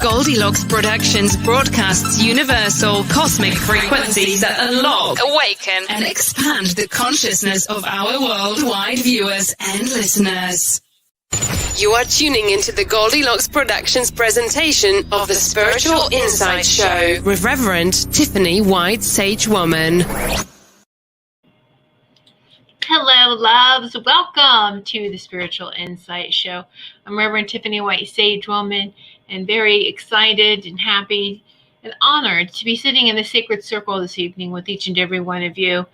Goldylocks Productions broadcasts universal cosmic frequencies that unlock, awaken, and expand the consciousness of our worldwide viewers and listeners. You are tuning into the Goldylocks Productions presentation of the Spiritual Insight Show with Reverend Tiffany White Sage Woman. Hello, loves. Welcome to the Spiritual Insight Show. I'm Reverend Tiffany White Sage Woman, and very excited and happy and honored to be sitting in the sacred circle this evening with each and every one of you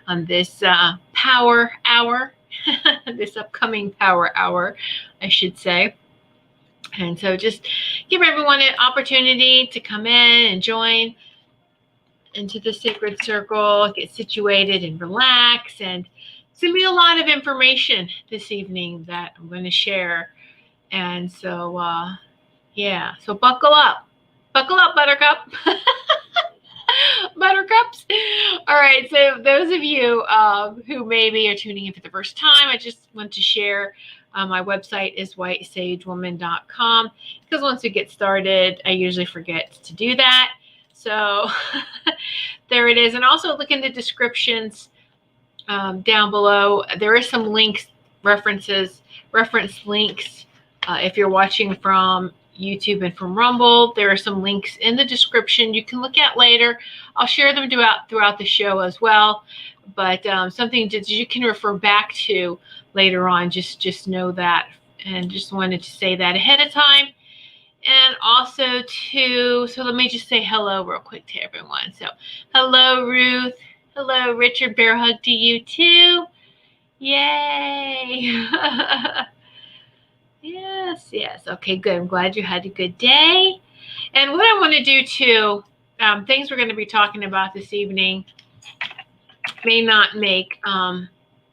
on this power hour, this upcoming power hour, I should say. And so just give everyone an opportunity to come in and join into the sacred circle, get situated and relax. And it's going to be a lot of information this evening that I'm going to share. And so, so buckle up. Buckle up, Buttercup. Buttercups. All right, so those of you who maybe are tuning in for the first time, I just want to share my website is whitesagewoman.com, because once we get started, I usually forget to do that. So there it is. And also look in the descriptions down below. There is some links, reference links. If you're watching from YouTube and from Rumble, there are some links in the description you can look at later. I'll share them throughout the show as well, but something that you can refer back to later on. Just know that, and just wanted to say that ahead of time. And also so let me just say hello real quick to everyone. So hello, Ruth. Hello, Richard. Bear hug to you too. Yay. Yes. Okay, good. I'm glad you had a good day. And what I want to do too, things we're going to be talking about this evening may not make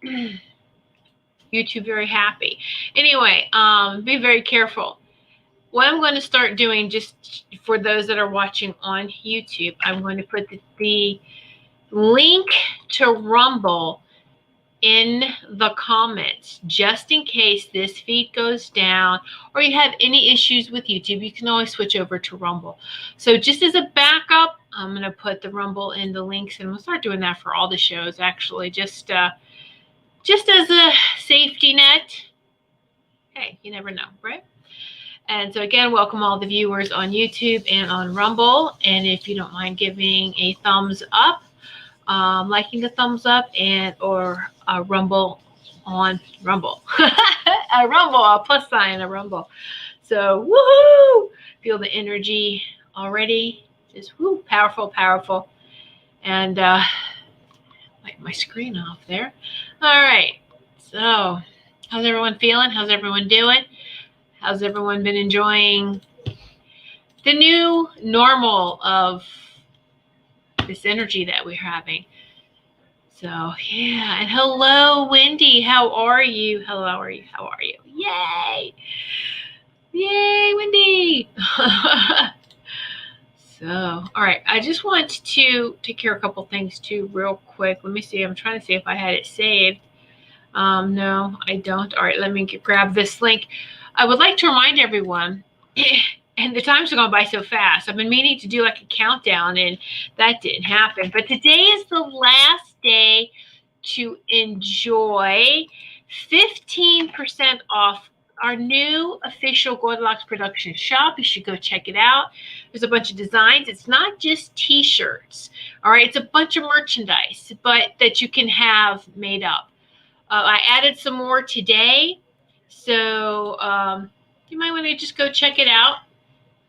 YouTube very happy. Anyway, be very careful. What I'm going to start doing, just for those that are watching on YouTube, I'm going to put the link to Rumble in the comments, just in case this feed goes down or you have any issues with YouTube. You can always switch over to Rumble. So just as a backup, I'm going to put the Rumble in the links, and we'll start doing that for all the shows, actually, just as a safety net. Hey, you never know, right? And so again, welcome all the viewers on YouTube and on Rumble. And if you don't mind giving a thumbs up, liking a thumbs up, and or a Rumble on Rumble. A Rumble, a plus sign, a Rumble. So woohoo! Feel the energy already. Just woo, powerful. And light my screen off there. All right. So how's everyone feeling? How's everyone doing? How's everyone been enjoying the new normal of this energy that we're having? So, yeah. And hello, Wendy. How are you? Hello, how are you? Yay. Yay, Wendy. So, all right. I just want to take care of a couple things too real quick. Let me see. I'm trying to see if I had it saved. No, I don't. All right. Let me grab this link. I would like to remind everyone, and the time's gone by so fast. I've been meaning to do like a countdown, and that didn't happen. But today is the last day to enjoy 15% off our new official Goldylocks Productions shop. You should go check it out. There's a bunch of designs. It's not just t-shirts. All right, it's a bunch of merchandise, but that you can have made up. I added some more today. So you might want to just go check it out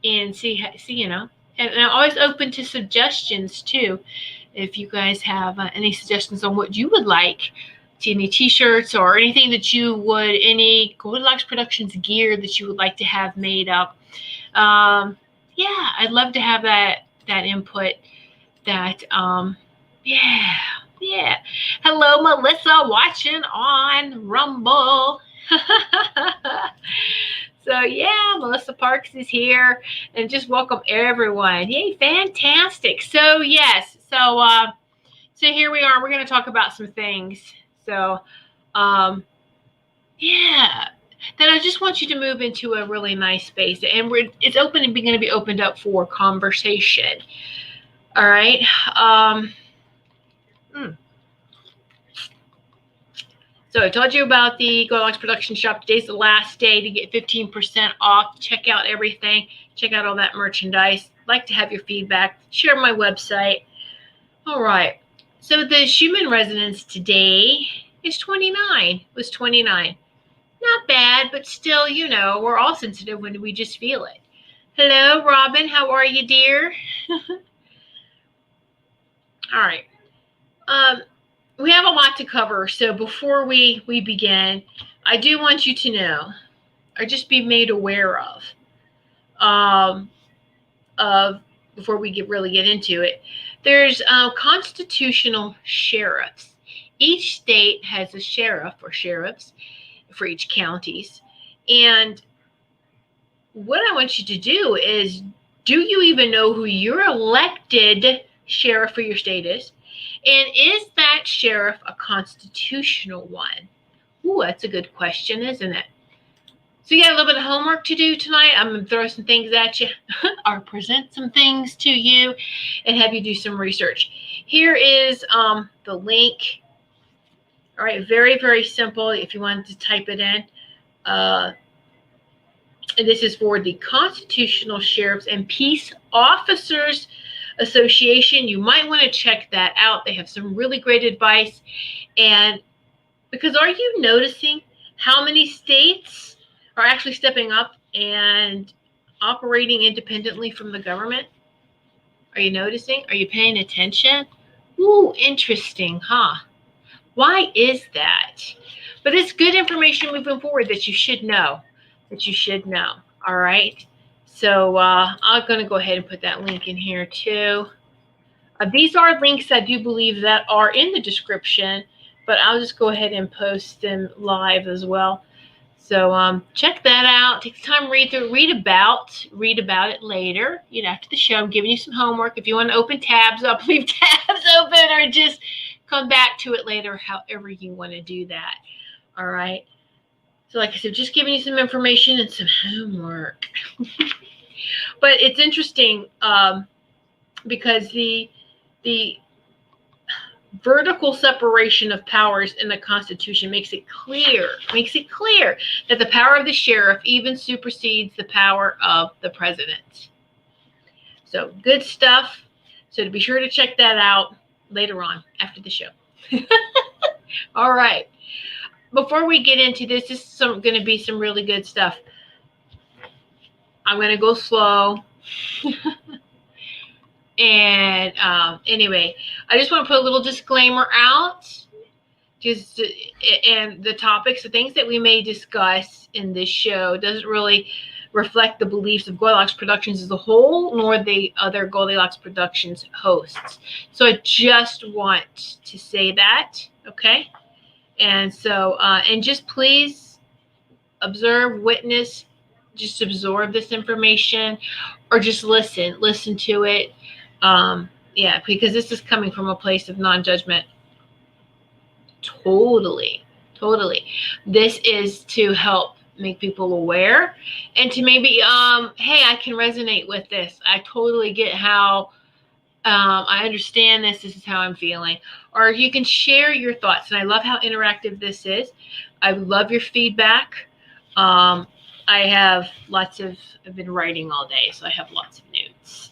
and see, and I'm always open to suggestions too. If you guys have any suggestions on what you would like, any t-shirts or anything that you would, any Goldylocks Productions gear that you would like to have made up. I'd love to have that input. Hello, Melissa, watching on Rumble. So Melissa Parks is here, and just welcome everyone. Yay, fantastic. So yes, so here we are. We're going to talk about some things. So then I just want you to move into a really nice space. And it's going to be opened up for conversation. All right. So I told you about the Goldylocks Production Shop. Today's the last day to get 15% off. Check out everything. Check out all that merchandise. I'd like to have your feedback. Share my website. All right. So the Schumann resonance today is 29. It was 29. Not bad, but still, we're all sensitive when we just feel it. Hello, Robin. How are you, dear? All right. We have a lot to cover. So before we begin, I do want you to know, or just be made aware of before we really get into it. There's constitutional sheriffs. Each state has a sheriff or sheriffs for each counties. And what I want you to do is, do you even know who your elected sheriff for your state is? And is that sheriff a constitutional one? Ooh, that's a good question, isn't it? So you got a little bit of homework to do tonight. I'm going to throw some things at you or present some things to you and have you do some research. Here is the link. All right, very, very simple if you wanted to type it in. And this is for the Constitutional Sheriffs and Peace Officers Association. You might want to check that out. They have some really great advice. And because are you noticing how many states are actually stepping up and operating independently from the government? Are you noticing? Are you paying attention? Ooh, interesting, huh? Why is that? But it's good information moving forward that you should know. All right. So I'm going to go ahead and put that link in here too. These are links I do believe that are in the description, but I'll just go ahead and post them live as well. So check that out. Take the time to read through, read about it later. After the show, I'm giving you some homework. If you want to open tabs up, leave tabs open, or just come back to it later, however you want to do that. All right. So like I said, just giving you some information and some homework. But it's interesting because the vertical separation of powers in the Constitution makes it clear that the power of the sheriff even supersedes the power of the president. So good stuff. So to be sure to check that out later on after the show. All right. Before we get into this is going to be some really good stuff. I'm going to go slow. And anyway, I just want to put a little disclaimer out. And the topics, the things that we may discuss in this show doesn't really reflect the beliefs of Goldylocks Productions as a whole, nor the other Goldylocks Productions hosts. So I just want to say that, okay? And so, and just please observe, witness, just absorb this information, or just listen to it. Yeah, because this is coming from a place of non-judgment. Totally. This is to help make people aware and to maybe, hey, I can resonate with this. I totally get how, I understand this. This is how I'm feeling. Or you can share your thoughts. And I love how interactive this is. I love your feedback. I've been writing all day, so I have lots of notes.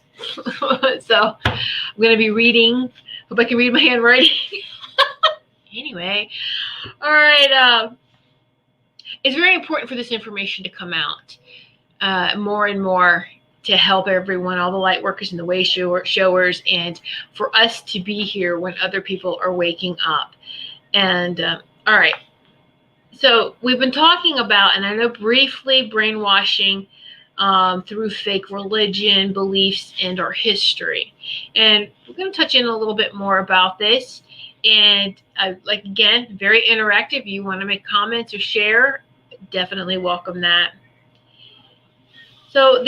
So I'm going to be reading. Hope I can read my handwriting. Anyway, all right. It's very important for this information to come out more and more to help everyone, all the light workers and the way showers, and for us to be here when other people are waking up. And all right. So we've been talking about, and I know briefly, brainwashing through fake religion, beliefs, and our history. And we're going to touch in a little bit more about this. And again, very interactive. You want to make comments or share, definitely welcome that. So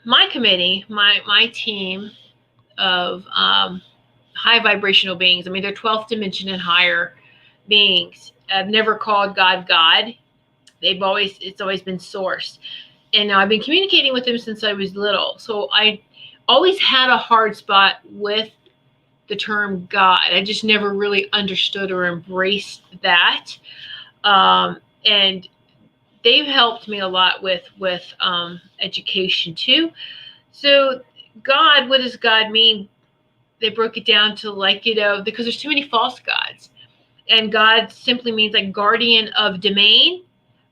my committee, my team of high vibrational beings, they're 12th dimension and higher beings. I've never called God. It's always been source. And I've been communicating with them since I was little. So I always had a hard spot with the term God. I just never really understood or embraced that. And they've helped me a lot with education too. So God, what does God mean? They broke it down to because there's too many false gods. And God simply means like guardian of domain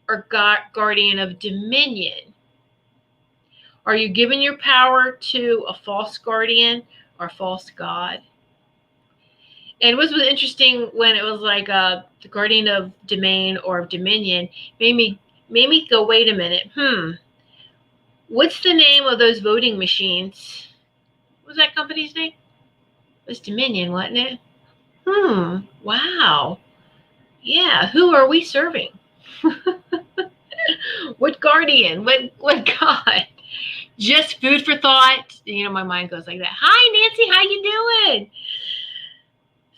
or guardian of dominion. Are you giving your power to a false guardian or false god? And it was interesting when it was like the guardian of domain or of dominion made me go, wait a minute, what's the name of those voting machines? What was that company's name? It was Dominion, wasn't it? Wow. Yeah, who are we serving? What guardian? What god? Just food for thought. My mind goes like that. Hi, Nancy, how you doing?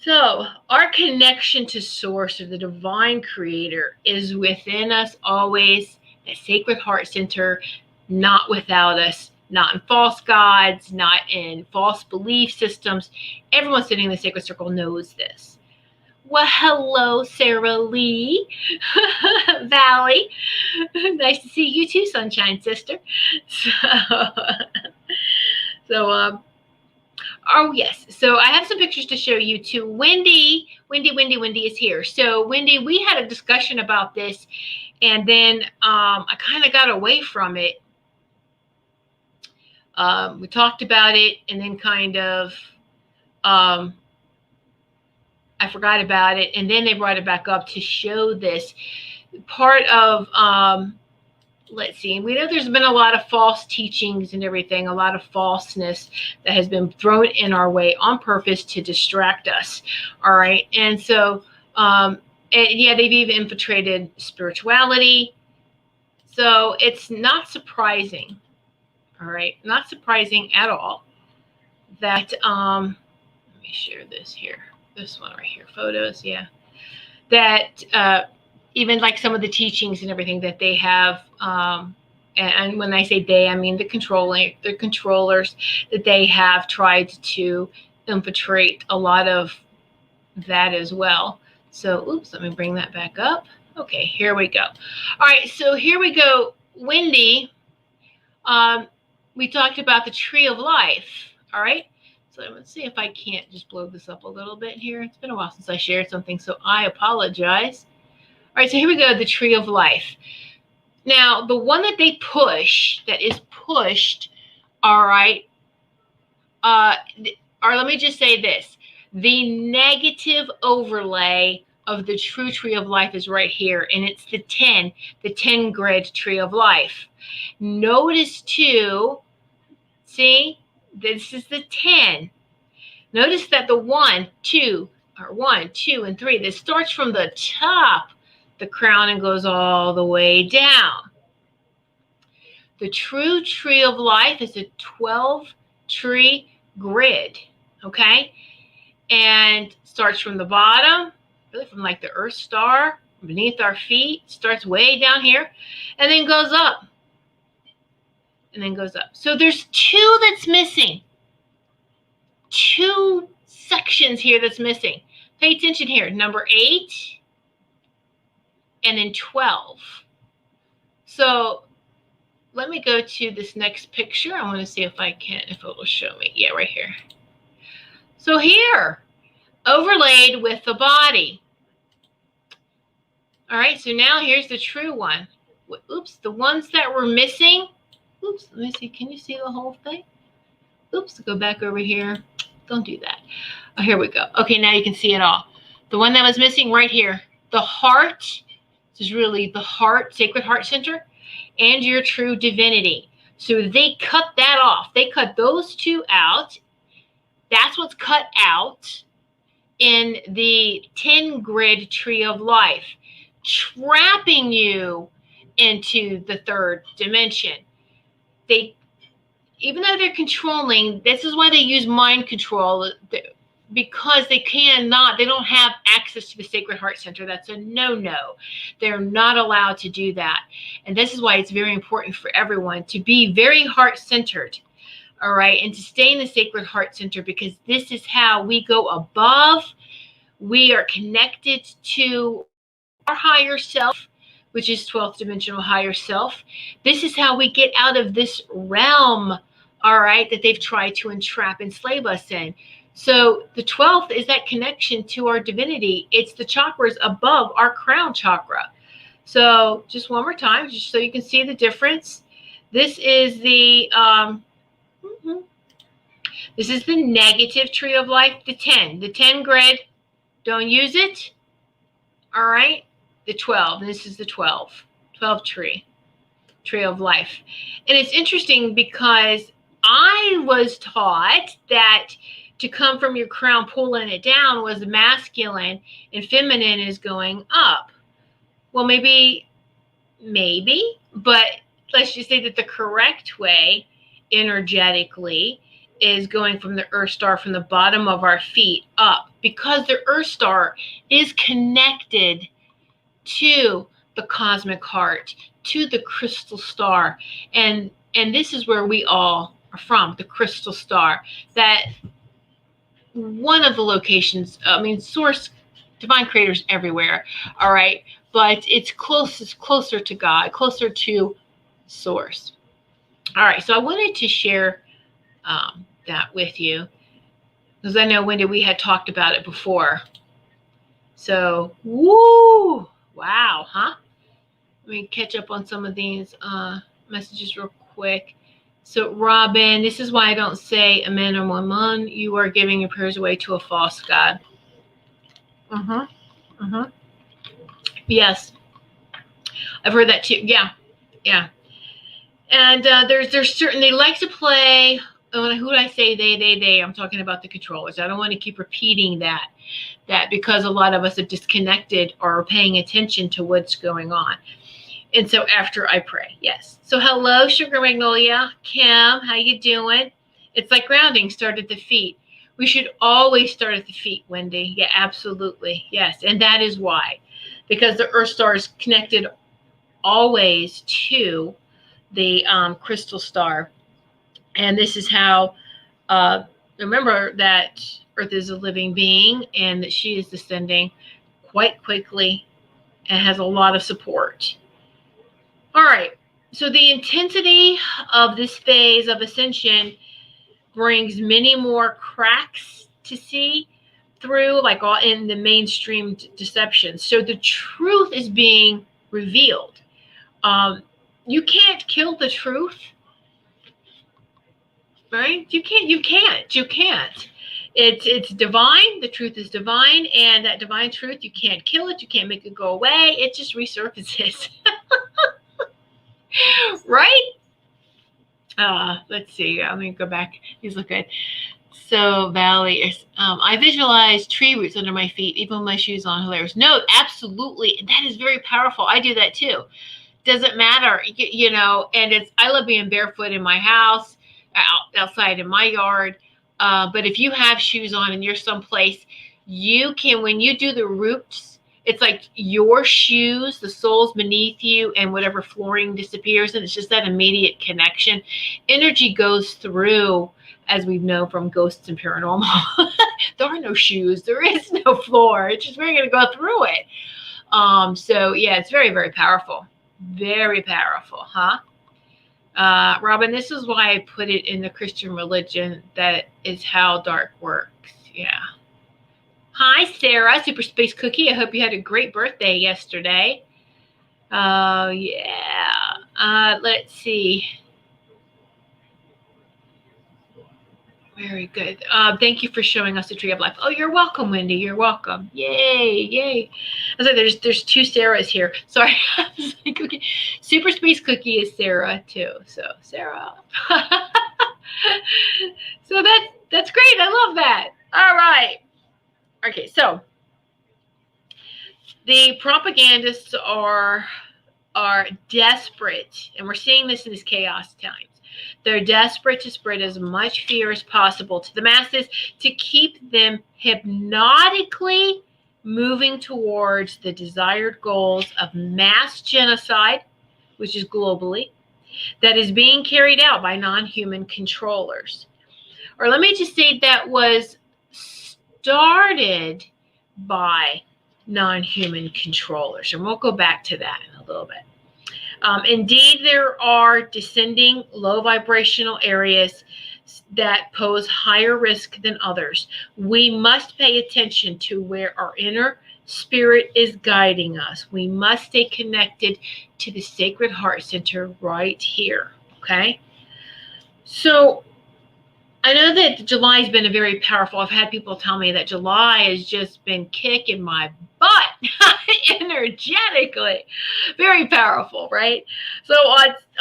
So our connection to source or the divine creator is within us always, that sacred heart center, not without us, not in false gods, not in false belief systems. Everyone sitting in the sacred circle knows this. Well, hello, Sarah Lee. Valley. Nice to see you too, Sunshine Sister. Oh, yes. So I have some pictures to show you too. Wendy is here. So Wendy, we had a discussion about this, and then I kind of got away from it. We talked about it, and then kind of I forgot about it, and then they brought it back up to show this part of let's see, we know there's been a lot of false teachings and everything, a lot of falseness that has been thrown in our way on purpose to distract us. All right. And so, they've even infiltrated spirituality. So it's not surprising. All right. Not surprising at all that, let me share this here. This one right here, photos. Yeah. That, even like some of the teachings and everything that they have, and when I say they, I mean the controllers that they have tried to infiltrate a lot of that as well. So, oops, let me bring that back up. Okay, here we go. All right, so here we go. Wendy, we talked about the tree of life. All right. So let's see if I can't just blow this up a little bit here. It's been a while since I shared something, so I apologize. All right, so here we go, the tree of life. Now, the one that they push, that is pushed, all right, or let me just say this. The negative overlay of the true tree of life is right here, and it's the 10 grid tree of life. Notice too, see, this is the 10. Notice that the 1, 2, and 3, this starts from the top, the crown, and goes all the way down. The true tree of life is a 12-tree grid, okay? And starts from the bottom, really from like the Earth star, beneath our feet, starts way down here, and then goes up. And then goes up. So there's 2 that's missing. 2 sections here that's missing. Pay attention here. Number 8 and then 12. So let me go to this next picture. I want to see if it will show me. Yeah, right here. So here, overlaid with the body. All right, so now here's the true one. Oops, the ones that were missing. Oops, let me see. Can you see the whole thing? Oops, go back over here. Don't do that. Oh, here we go. Okay, now you can see it all. The one that was missing right here, the heart. This is really the heart, sacred heart center, and your true divinity. So they cut that off. They cut those 2 out. That's what's cut out in the 10 grid tree of life, trapping you into the 3rd dimension. Even though they're controlling, this is why they use mind control. because they don't have access to the Sacred Heart Center. That's a no-no. They're not allowed to do that. And this is why it's very important for everyone to be very heart-centered, all right, and to stay in the Sacred Heart Center, because this is how we go above. We are connected to our higher self, which is 12th dimensional higher self. This is how we get out of this realm, all right, that they've tried to enslave us in. So the 12th is that connection to our divinity. It's the chakras above our crown chakra. So just one more time, just so you can see the difference. This is the this is the negative tree of life, the 10 grid. Don't use it. All right. The 12. This is the 12 tree of life. And it's interesting because I was taught that to come from your crown pulling it down was masculine and feminine is going up. Well, maybe, but let's just say that the correct way energetically is going from the Earth Star from the bottom of our feet up, because the Earth Star is connected to the cosmic heart, to the crystal star. And this is where we all are from, the crystal star. That one of the locations, source, divine creators everywhere, all right, but it's closer to God, closer to source. All right, so I wanted to share that with you, because I know, Wendy, we had talked about it before. So, woo, wow, huh? Let me catch up on some of these messages real quick. So, Robin, this is why I don't say amen or amen. You are giving your prayers away to a false God. Yes, I've heard that too. Yeah. And there's certain, they like to play. Who did I say? They. I'm talking about the controllers. I don't want to keep repeating that because a lot of us are disconnected or paying attention to what's going on. And so after I pray, yes. So hello, Sugar Magnolia. Kim, how you doing? It's like grounding, start at the feet. We should always start at the feet, Wendy. Yeah, absolutely. Yes. And that is why. Because the Earth Star is connected always to the crystal star. And this is how, remember that Earth is a living being and that she is descending quite quickly and has a lot of support. All right, so the intensity of this phase of ascension brings many more cracks to see through, like all in the mainstream deception. So the truth is being revealed. You can't kill the truth, right? You can't. It's divine. The truth is divine, and that divine truth, you can't kill it. You can't make it go away. It just resurfaces. Right? Let's see. Let me go back. These look good. So Valley is, I visualize tree roots under my feet, even with my shoes on. Hilarious. No, absolutely. That is very powerful. I do that too. Doesn't matter, you know, and I love being barefoot in my house, outside in my yard. But if you have shoes on and you're someplace, you can, when you do the roots, it's like your shoes, the soles beneath you, and whatever flooring disappears, and it's just that immediate connection. Energy goes through, as we've known from ghosts and paranormal. There are no shoes. There is no floor. It's just, we're going to go through it. So, yeah, it's very, very powerful. Very powerful, huh? Robin, this is why I put it in the Christian religion. That is how dark works. Yeah. Hi, Sarah, Super Space Cookie. I hope you had a great birthday yesterday. Yeah. Let's see. Very good. Thank you for showing us the Tree of Life. Oh, you're welcome, Wendy. You're welcome. Yay. I was like, there's two Sarahs here. Sorry. I was like, okay. Super Space Cookie is Sarah too. So Sarah. So that's great. I love that. All right. Okay, so the propagandists are are desperate, and we're seeing this in these chaos times. They're desperate to spread as much fear as possible to the masses to keep them hypnotically moving towards the desired goals of mass genocide, which is globally, that is being carried out by non-human controllers. Or let me just say that was started by non-human controllers. And we'll go back to that in a little bit. Indeed, there are descending low vibrational areas that pose higher risk than others. We must pay attention to where our inner spirit is guiding us. We must stay connected to the Sacred Heart Center right here, okay? So I know that July has been a very powerful, I've had people tell me that July has just been kicking my butt energetically. Very powerful, right? So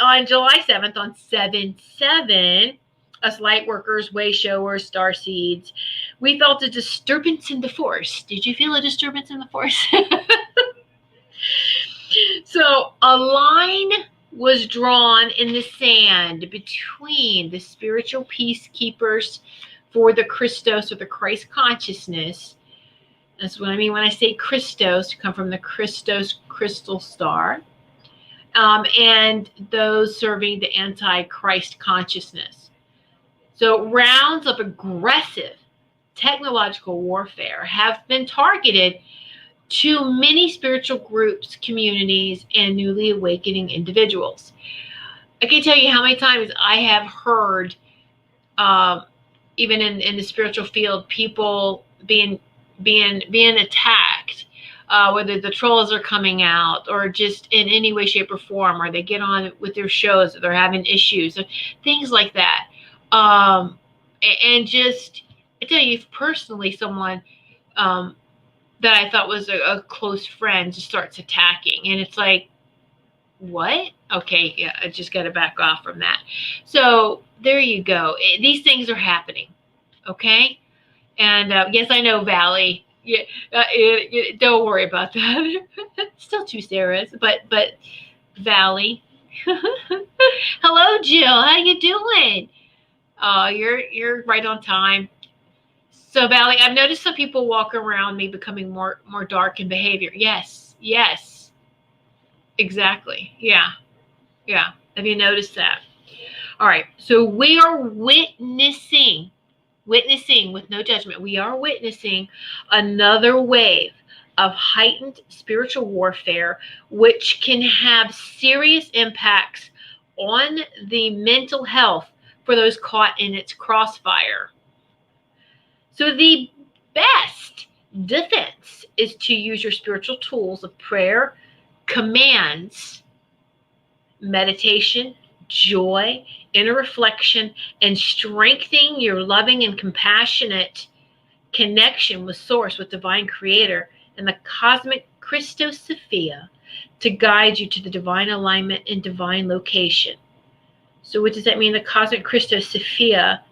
on July 7th, on 7/7, us light workers, way showers, star seeds, we felt a disturbance in the force. Did you feel a disturbance in the force? So a line was drawn in the sand between the spiritual peacekeepers for the Christos, or the Christ consciousness. That's what I mean when I say Christos, come from the Christos crystal star, and those serving the anti-Christ consciousness. So rounds of aggressive technological warfare have been targeted to many spiritual groups, communities, and newly awakening individuals. I can tell you how many times I have heard, even in the spiritual field, people being attacked, whether the trolls are coming out or just in any way, shape, or form, or they get on with their shows, or they're having issues, things like that. And just, I tell you, personally, someone that I thought was a close friend just starts attacking. And it's like, what? Okay, yeah, I just got to back off from that. So there you go. These things are happening, okay? And yes, I know, Valley. Yeah, don't worry about that. Still two Sarahs, but Valley. Hello, Jill. How you doing? You're right on time. So, Valley, I've noticed some people walk around me becoming more dark in behavior. Yes, exactly. Yeah. Have you noticed that? All right. So we are witnessing with no judgment. We are witnessing another wave of heightened spiritual warfare, which can have serious impacts on the mental health for those caught in its crossfire. So the best defense is to use your spiritual tools of prayer, commands, meditation, joy, inner reflection, and strengthening your loving and compassionate connection with Source, with Divine Creator, and the cosmic Christos Sophia to guide you to the divine alignment and divine location. So what does that mean, the cosmic Christos Sophia?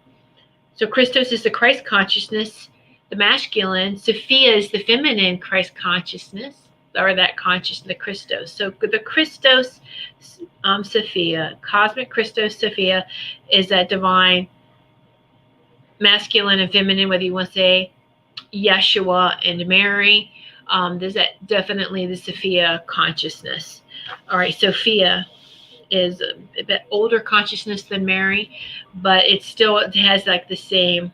So Christos is the Christ consciousness, the masculine. Sophia is the feminine Christ consciousness, or that consciousness, the Christos. So the Christos Sophia, cosmic Christos Sophia, is that divine masculine and feminine, whether you want to say Yeshua and Mary. There's that definitely the Sophia consciousness. All right, Sophia is a bit older consciousness than Mary, but it has like the same.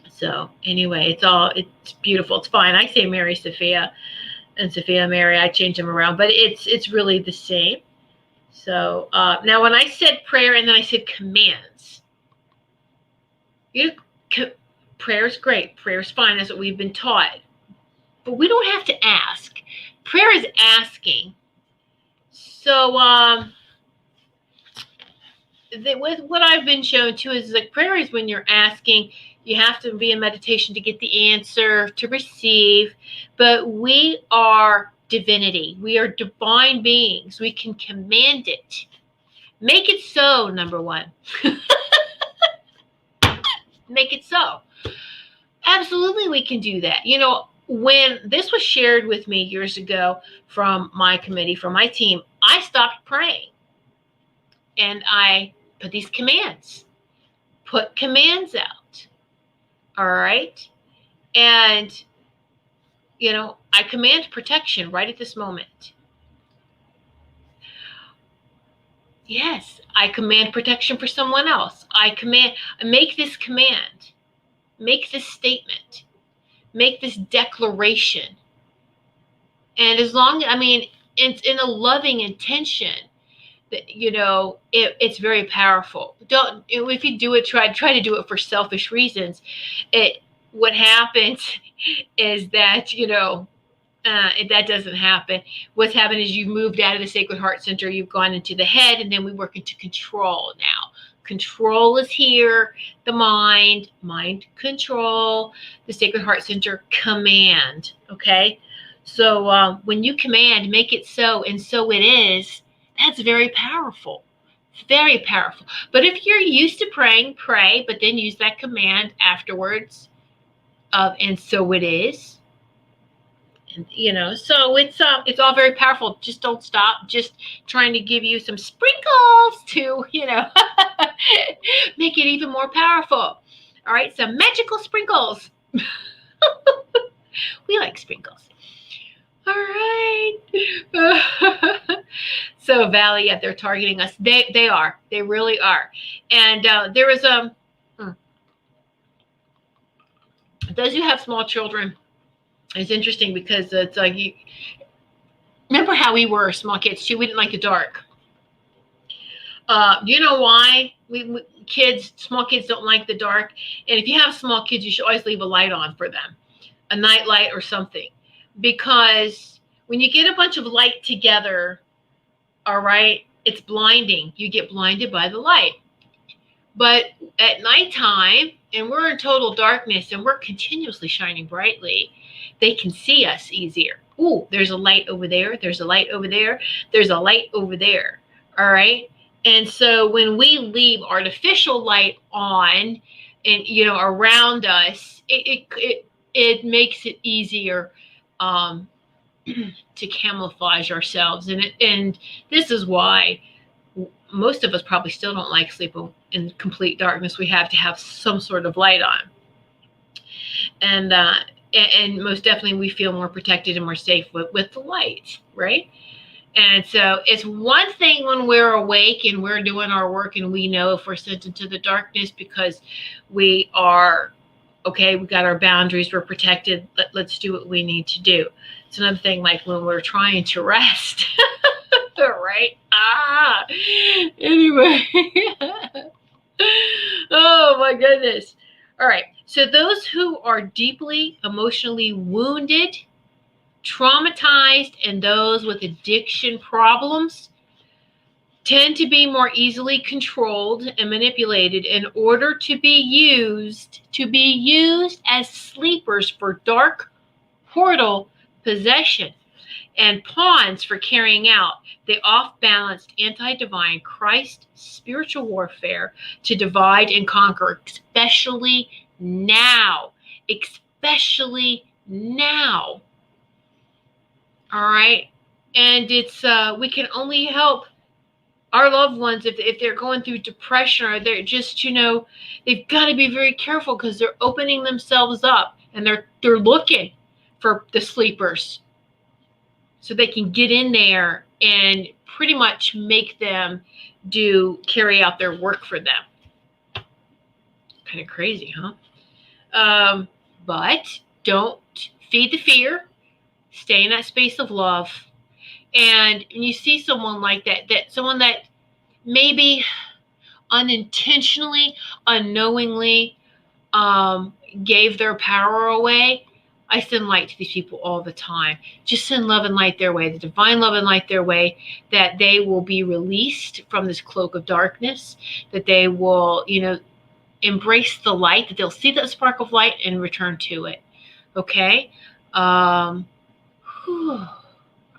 So anyway, it's beautiful. It's fine. I say Mary Sophia and Sophia Mary. I change them around, but it's really the same. So now when I said prayer and then I said commands, prayer is great. Prayer is fine. That's what we've been taught. But we don't have to ask. Prayer is asking. So with what I've been shown too is like prayer is when you're asking, you have to be in meditation to get the answer, to receive. But we are divinity. We are divine beings. We can command it. Make it so, number one. Make it so. Absolutely, we can do that. When this was shared with me years ago from my committee, from my team, I stopped praying and I put these commands. Put commands out. All right. And, I command protection right at this moment. Yes, I command protection for someone else. Make this command. Make this statement. Make this declaration. And it's in a loving intention, that, it's very powerful. If you do it, try to do it for selfish reasons. What happens is that, that doesn't happen. What's happened is you've moved out of the Sacred Heart Center, you've gone into the head, and then we work into control now. Control is here, the mind control, the Sacred Heart Center command, okay? So when you command, make it so, and so it is, that's very powerful. Very powerful. But if you're used to praying, pray, but then use that command afterwards of, and so it is. And, so it's all very powerful. Just don't stop. Just trying to give you some sprinkles to, make it even more powerful. All right. Some magical sprinkles. We like sprinkles. All right. So Valley, they're targeting us. They are. They really are. And there was those who have small children. It's interesting because it's like, you remember how we were small kids too. We didn't like the dark. Do you know why small kids don't like the dark? And if you have small kids, you should always leave a light on for them, a night light or something, because when you get a bunch of light together, all right, it's blinding. You get blinded by the light. But at nighttime, and we're in total darkness, and we're continuously shining brightly, they can see us easier. Ooh, there's a light over there. There's a light over there. There's a light over there. All right. And so when we leave artificial light on and, around us, it makes it easier to camouflage ourselves. And this is why most of us probably still don't like sleeping in complete darkness. We have to have some sort of light on. And most definitely we feel more protected and more safe with the light, right? And so it's one thing when we're awake and we're doing our work and we know if we're sent into the darkness because we are, okay, we got our boundaries, we're protected, let's do what we need to do. It's another thing like when we're trying to rest, right? Anyway. Oh my goodness. All right. So those who are deeply emotionally wounded, traumatized, and those with addiction problems tend to be more easily controlled and manipulated in order to be used as sleepers for dark portal possession and pawns for carrying out the off-balanced anti-divine Christ spiritual warfare to divide and conquer, especially now. All right. And it's we can only help our loved ones if they're going through depression or they're just, they've got to be very careful because they're opening themselves up and they're looking for the sleepers so they can get in there and pretty much make them carry out their work for them. Kind of crazy, huh? But don't feed the fear. Stay in that space of love. And when you see someone like that someone that maybe unintentionally, unknowingly gave their power away, I send light to these people all the time. Just send love and light their way, the divine love and light their way, that they will be released from this cloak of darkness, that they will, embrace the light, that they'll see that spark of light and return to it. Okay? All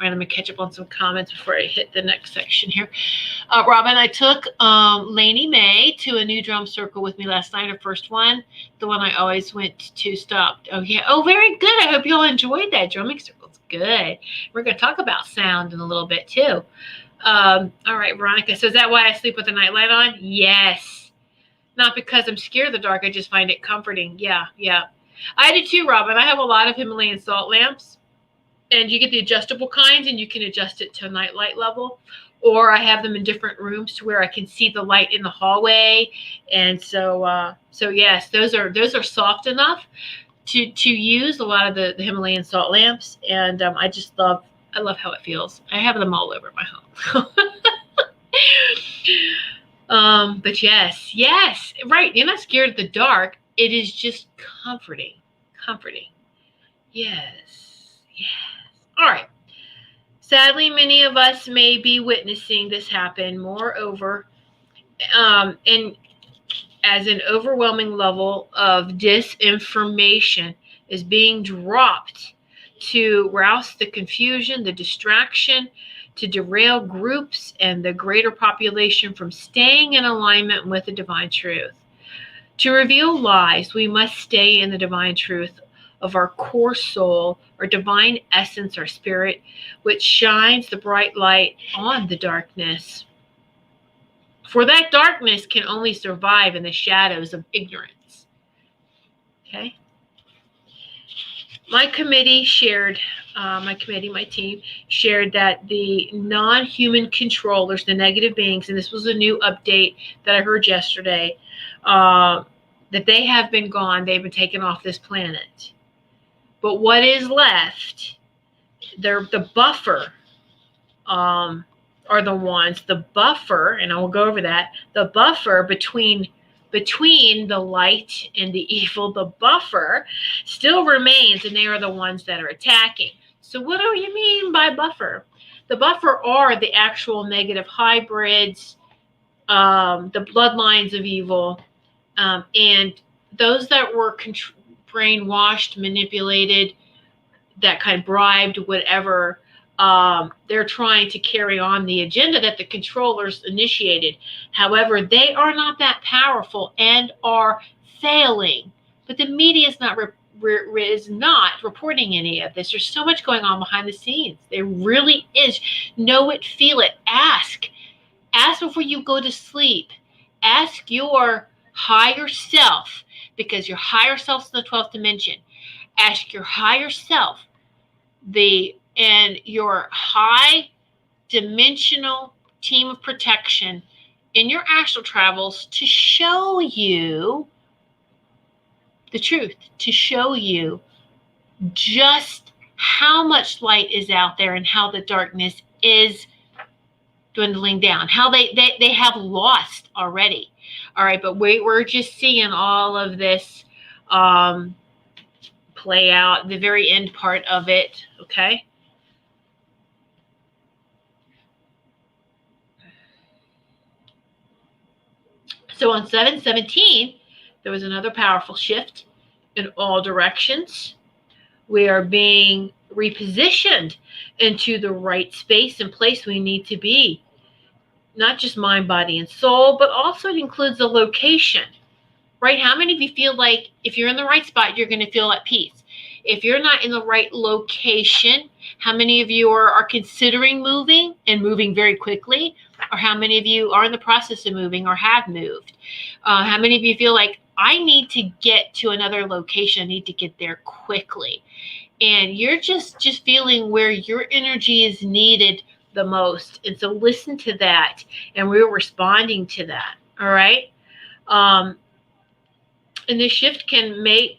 right, let me catch up on some comments before I hit the next section here. Robin, I took Lainey May to a new drum circle with me last night, her first one, the one I always went to stopped. Oh, yeah. Oh, very good. I hope you all enjoyed that. Drumming circle's good. We're going to talk about sound in a little bit, too. All right, Veronica. So is that why I sleep with the nightlight on? Yes. Not because I'm scared of the dark. I just find it comforting. Yeah. I do too, Robin. I have a lot of Himalayan salt lamps, and you get the adjustable kinds, and you can adjust it to a nightlight level. Or I have them in different rooms to where I can see the light in the hallway. And so yes, those are soft enough to use a lot of the Himalayan salt lamps, and I love how it feels. I have them all over my home. But yes, right. You're not scared of the dark. It is just comforting. Yes. All right. Sadly, many of us may be witnessing this happen. Moreover, and as an overwhelming level of disinformation is being dropped to rouse the confusion, the distraction, to derail groups and the greater population from staying in alignment with the divine truth. To reveal lies, we must stay in the divine truth of our core soul, our divine essence, our spirit, which shines the bright light on the darkness. For that darkness can only survive in the shadows of ignorance. Okay? My team shared that the non-human controllers, the negative beings, and this was a new update that I heard yesterday, that they have been gone. They've been taken off this planet. But what is left, the buffer, are the ones, the buffer, and I will go over that, the buffer between the light and the evil, the buffer still remains, and they are the ones that are attacking. So what do you mean by buffer? The buffer are the actual negative hybrids, the bloodlines of evil, and those that were brainwashed, manipulated, that kind of bribed, whatever. They're trying to carry on the agenda that the controllers initiated. However, they are not that powerful and are failing. But the media is not reporting any of this. There's so much going on behind the scenes. There really is. Know it, feel it. Ask before you go to sleep. Ask your higher self, because your higher self's in the 12th dimension. Ask your higher self, and your high dimensional team of protection in your astral travels to show you the truth, to show you just how much light is out there and how the darkness is dwindling down, how they have lost already. All right, but we're just seeing all of this play out, the very end part of it, okay? So on 7/17, there was another powerful shift in all directions. We are being repositioned into the right space and place we need to be. Not just mind, body, and soul, but also it includes the location, right? How many of you feel like if you're in the right spot, you're going to feel at peace? If you're not in the right location, how many of you are considering moving and moving very quickly? Or how many of you are in the process of moving or have moved? How many of you feel like I need to get to another location, I need to get there quickly? And you're just feeling where your energy is needed the most. And so listen to that, and we're responding to that. All right. And this shift can make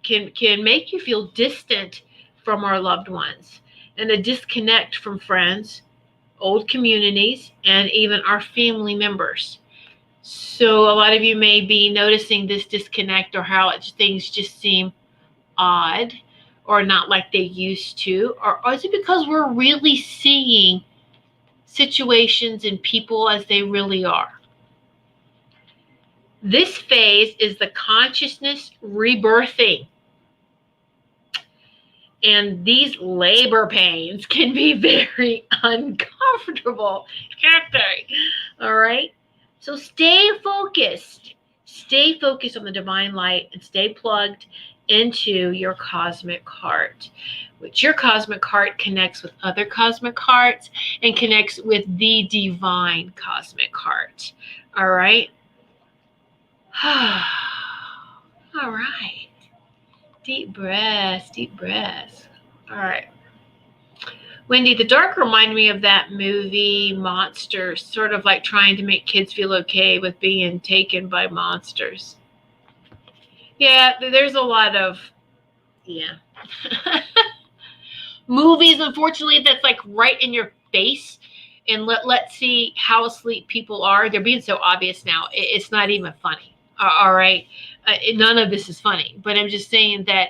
you feel distant from our loved ones, and a disconnect from friends, old communities, and even our family members. So a lot of you may be noticing this disconnect, or how things just seem odd or not like they used to. Or is it because we're really seeing situations and people as they really are? This phase is the consciousness rebirthing. And these labor pains can be very uncomfortable, can't they? All right? So stay focused. Stay focused on the divine light and stay plugged into your cosmic heart, which your cosmic heart connects with other cosmic hearts and connects with the divine cosmic heart. All right. All right. Deep breaths, deep breaths. All right. Wendy, the dark reminded me of that movie Monsters, sort of like trying to make kids feel okay with being taken by monsters. Yeah, there's a lot of, movies, unfortunately, that's like right in your face. And let's see how asleep people are. They're being so obvious now. It's not even funny. All right. None of this is funny. But I'm just saying that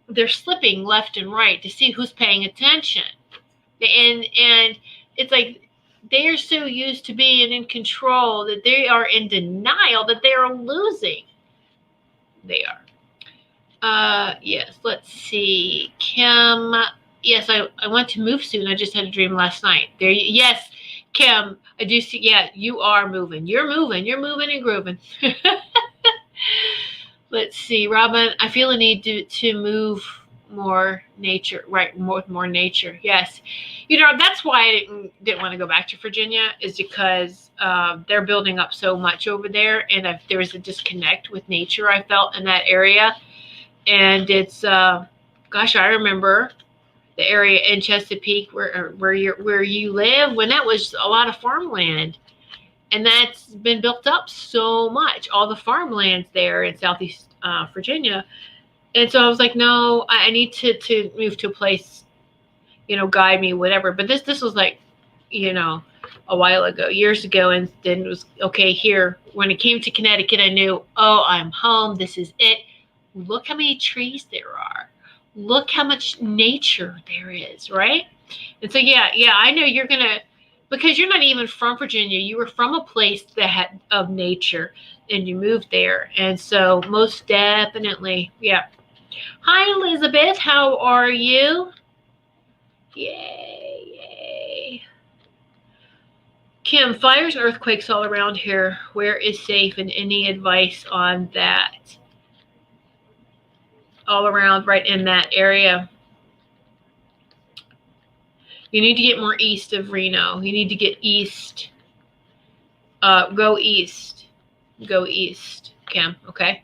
they're slipping left and right to see who's paying attention. And it's like they are so used to being in control that they are in denial that they are losing. They are. Yes, let's see. Kim, yes, I want to move soon. I just had a dream last night. Yes, Kim, I do see. Yeah, you are moving. You're moving and grooving. Let's see, Robin, I feel a need to move more nature, right? More nature. Yes. That's why I didn't want to go back to Virginia, is because they're building up so much over there. And there was a disconnect with nature I felt in that area. And it's, gosh, I remember the area in Chesapeake where you live, when that was a lot of farmland, and that's been built up so much. All the farmlands there in Southeast Virginia, and so I was like, no, I need to move to a place, guide me, whatever. But this was like, a while ago, years ago, and then it was okay here. When it came to Connecticut, I knew, oh, I'm home. This is it. Look how many trees there are. Look how much nature there is, right? And so, yeah, I know you're going to, because you're not even from Virginia. You were from a place that had of nature, and you moved there. And so most definitely, yeah. Hi, Elizabeth. How are you? Yay. Kim, fires and earthquakes all around here. Where is safe, and any advice on that? All around, right in that area. You need to get more east of Reno. You need to get east. Go east. Go east, Kim, okay?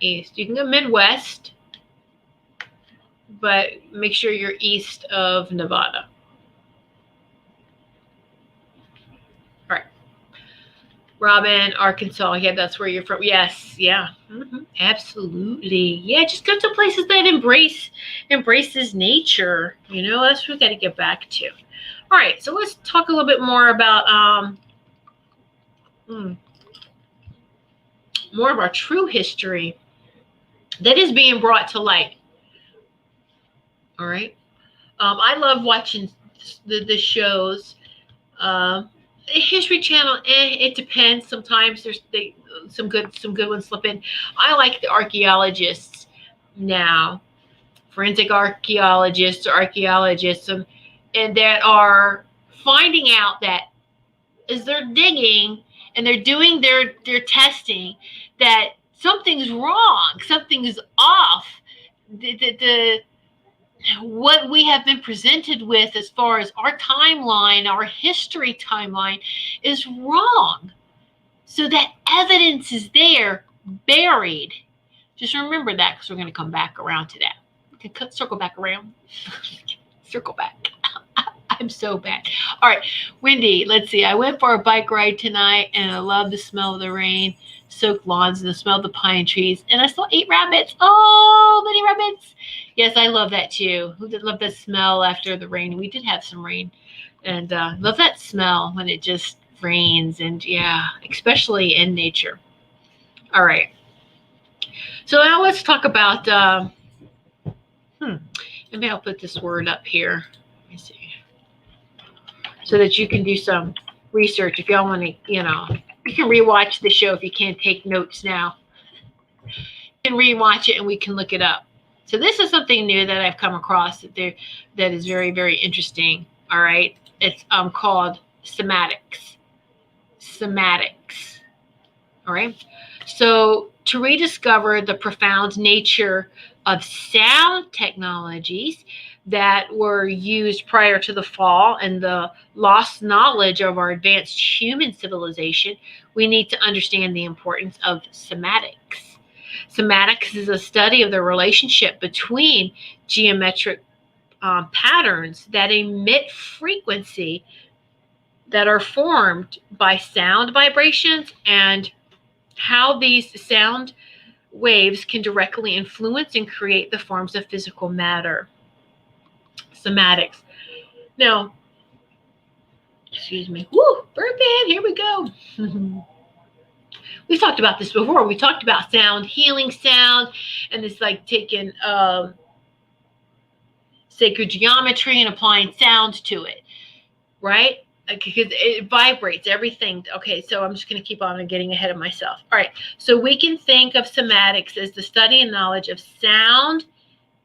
East. You can go Midwest, but make sure you're east of Nevada. All right. Robin, Arkansas. Yeah, that's where you're from. Yes, yeah. Mm-hmm. Absolutely. Yeah, just go to places that embraces nature. That's what we got to get back to. All right, so let's talk a little bit more about more of our true history that is being brought to light. All right. I love watching the shows. History Channel, it depends. Sometimes there's some good ones slip in. I like the archaeologists now, forensic archaeologists or archaeologists, and that are finding out that as they're digging and they're doing their testing, that something's wrong, something's off. The what we have been presented with as far as our timeline, our history timeline, is wrong. So that evidence is there, buried. Just remember that, because we're going to come back around to that. We can circle back around. Circle back. I'm so bad. All right, Wendy, let's see. I went for a bike ride tonight, and I love the smell of the rain, soaked lawns, and the smell of the pine trees. And I saw 8 rabbits. Oh, many rabbits. Yes, I love that too. Who did love the smell after the rain? We did have some rain. And love that smell when it just rains. And yeah, especially in nature. All right. So now let's talk about, maybe I'll put this word up here. Let me see. So that you can do some research if y'all want to, you can rewatch the show if you can't take notes now. You can rewatch it and we can look it up. So this is something new that I've come across that is very, very interesting. All right. It's called somatics. Somatics. All right. So to rediscover the profound nature of sound technologies that were used prior to the fall and the lost knowledge of our advanced human civilization, we need to understand the importance of somatics. Somatics is a study of the relationship between geometric patterns that emit frequency that are formed by sound vibrations and how these sound waves can directly influence and create the forms of physical matter. Somatics. Now, excuse me. Woo, burping. Here we go. We've talked about this before. We talked about sound, healing sound, and it's like taking sacred geometry and applying sound to it, right? Because it vibrates everything. Okay, so I'm just going to keep on and getting ahead of myself. All right, so we can think of somatics as the study and knowledge of sound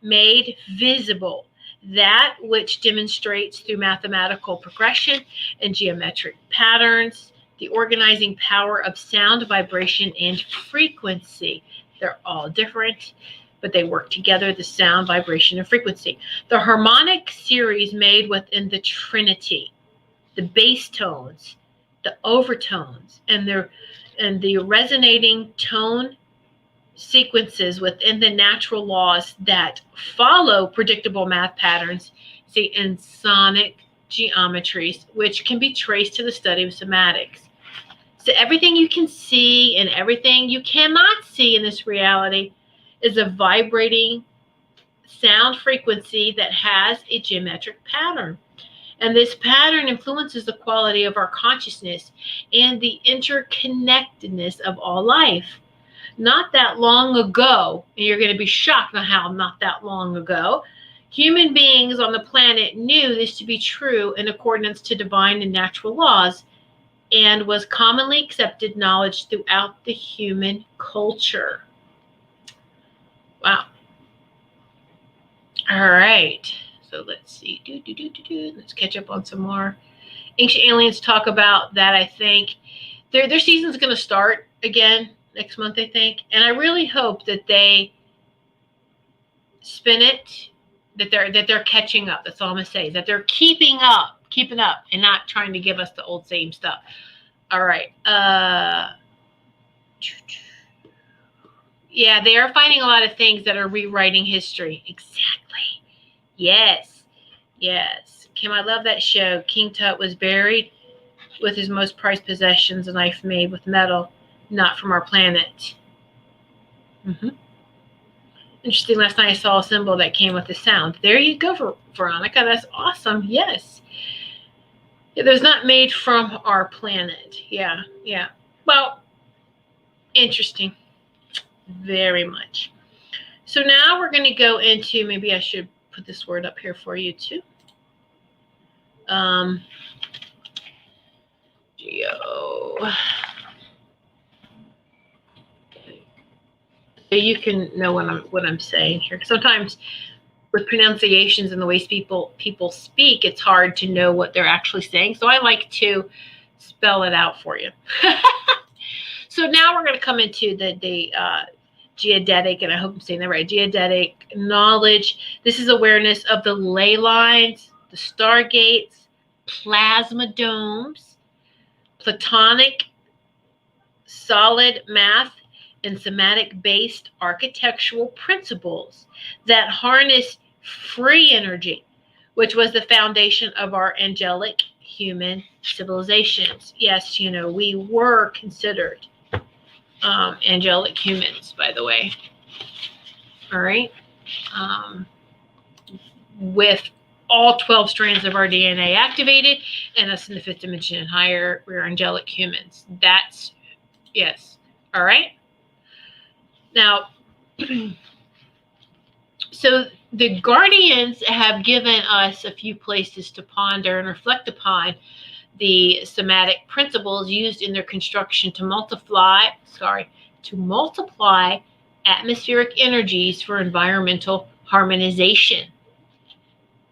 made visible, that which demonstrates through mathematical progression and geometric patterns the organizing power of sound, vibration, and frequency. They're all different, but they work together, the sound, vibration, and frequency. The harmonic series made within the Trinity, the bass tones, the overtones, and the resonating tone sequences within the natural laws that follow predictable math patterns, in sonic geometries, which can be traced to the study of somatics. So everything you can see and everything you cannot see in this reality is a vibrating sound frequency that has a geometric pattern. And this pattern influences the quality of our consciousness and the interconnectedness of all life. Not that long ago, and you're going to be shocked on how not that long ago, human beings on the planet knew this to be true in accordance to divine and natural laws, and was commonly accepted knowledge throughout the human culture. Wow. All right. So let's see. Let's catch up on some more. Ancient aliens talk about that, I think. Their season's going to start again next month, I think. And I really hope that they spin it, that they're catching up. That's all I'm going to say. That they're keeping up, and not trying to give us the old same stuff. All right. Yeah, they are finding a lot of things that are rewriting history. Exactly. Yes. Kim, I love that show. King Tut was buried with his most prized possessions, a knife made with metal, not from our planet. Interesting. Last night I saw a symbol that came with the sound. There you go, Veronica. That's awesome. Yes. Yeah, there's not made from our planet. Yeah. Well, interesting. Very much. So now we're going to go into, maybe I should put this word up here for you too. Geo. So you can know what I'm saying here. Sometimes with pronunciations and the ways people speak, it's hard to know what they're actually saying. So I like to spell it out for you. So now we're going to come into the geodetic, and I hope I'm saying that right, geodetic knowledge. This is awareness of the ley lines, the stargates, plasma domes, Platonic solid math, and somatic-based architectural principles that harness free energy, which was the foundation of our angelic human civilizations. Yes, we were considered angelic humans, by the way. All right. With all 12 strands of our DNA activated and us in the fifth dimension and higher, we're angelic humans. That's, yes. All right. Now, so the guardians have given us a few places to ponder and reflect upon the somatic principles used in their construction to multiply atmospheric energies for environmental harmonization.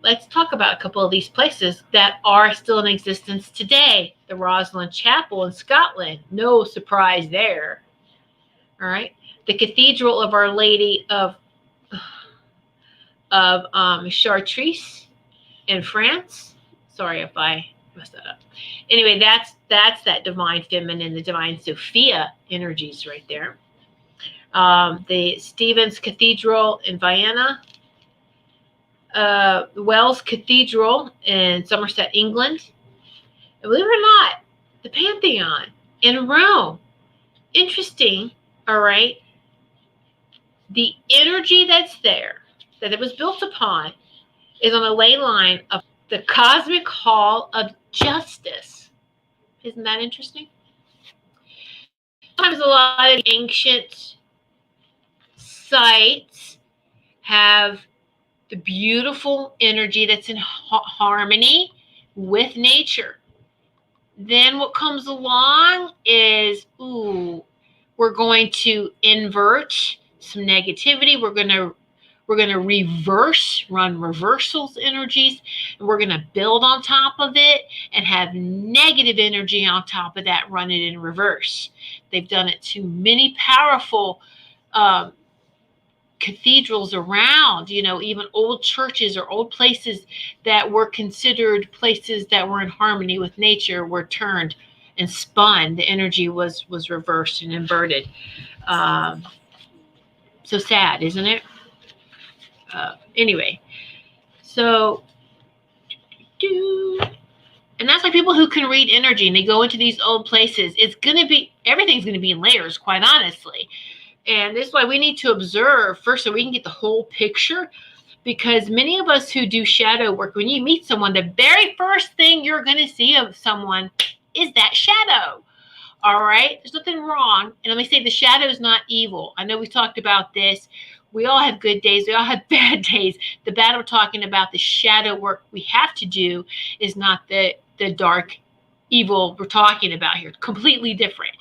Let's talk about a couple of these places that are still in existence today. The Rosslyn Chapel in Scotland, no surprise there. All right. The Cathedral of Our Lady of Chartres in France. Sorry if I messed that up. Anyway, that's that divine feminine, the divine Sophia energies right there. The Stevens Cathedral in Vienna, Wells Cathedral in Somerset, England. And believe it or not, the Pantheon in Rome. Interesting, all right? The energy that's there, that it was built upon, is on a ley line of the Cosmic Hall of Justice. Isn't that interesting? Sometimes a lot of ancient sites have the beautiful energy that's in harmony with nature. Then what comes along is, we're going to invert some negativity. We're going to run reversals energies, and we're going to build on top of it and have negative energy on top of that, run it in reverse. They've done it to many powerful cathedrals around, even old churches or old places that were considered places that were in harmony with nature were turned and spun. The energy was reversed and inverted. So sad, isn't it? Anyway, so and that's why people who can read energy and they go into these old places, everything's going to be in layers, quite honestly. And this is why we need to observe first so we can get the whole picture, because many of us who do shadow work, when you meet someone, the very first thing you're going to see of someone is that shadow. All right? There's nothing wrong. And let me say, the shadow is not evil. I know we talked about this. We all have good days. We all have bad days. The bad I'm talking about, the shadow work we have to do, is not the dark evil we're talking about here. Completely different.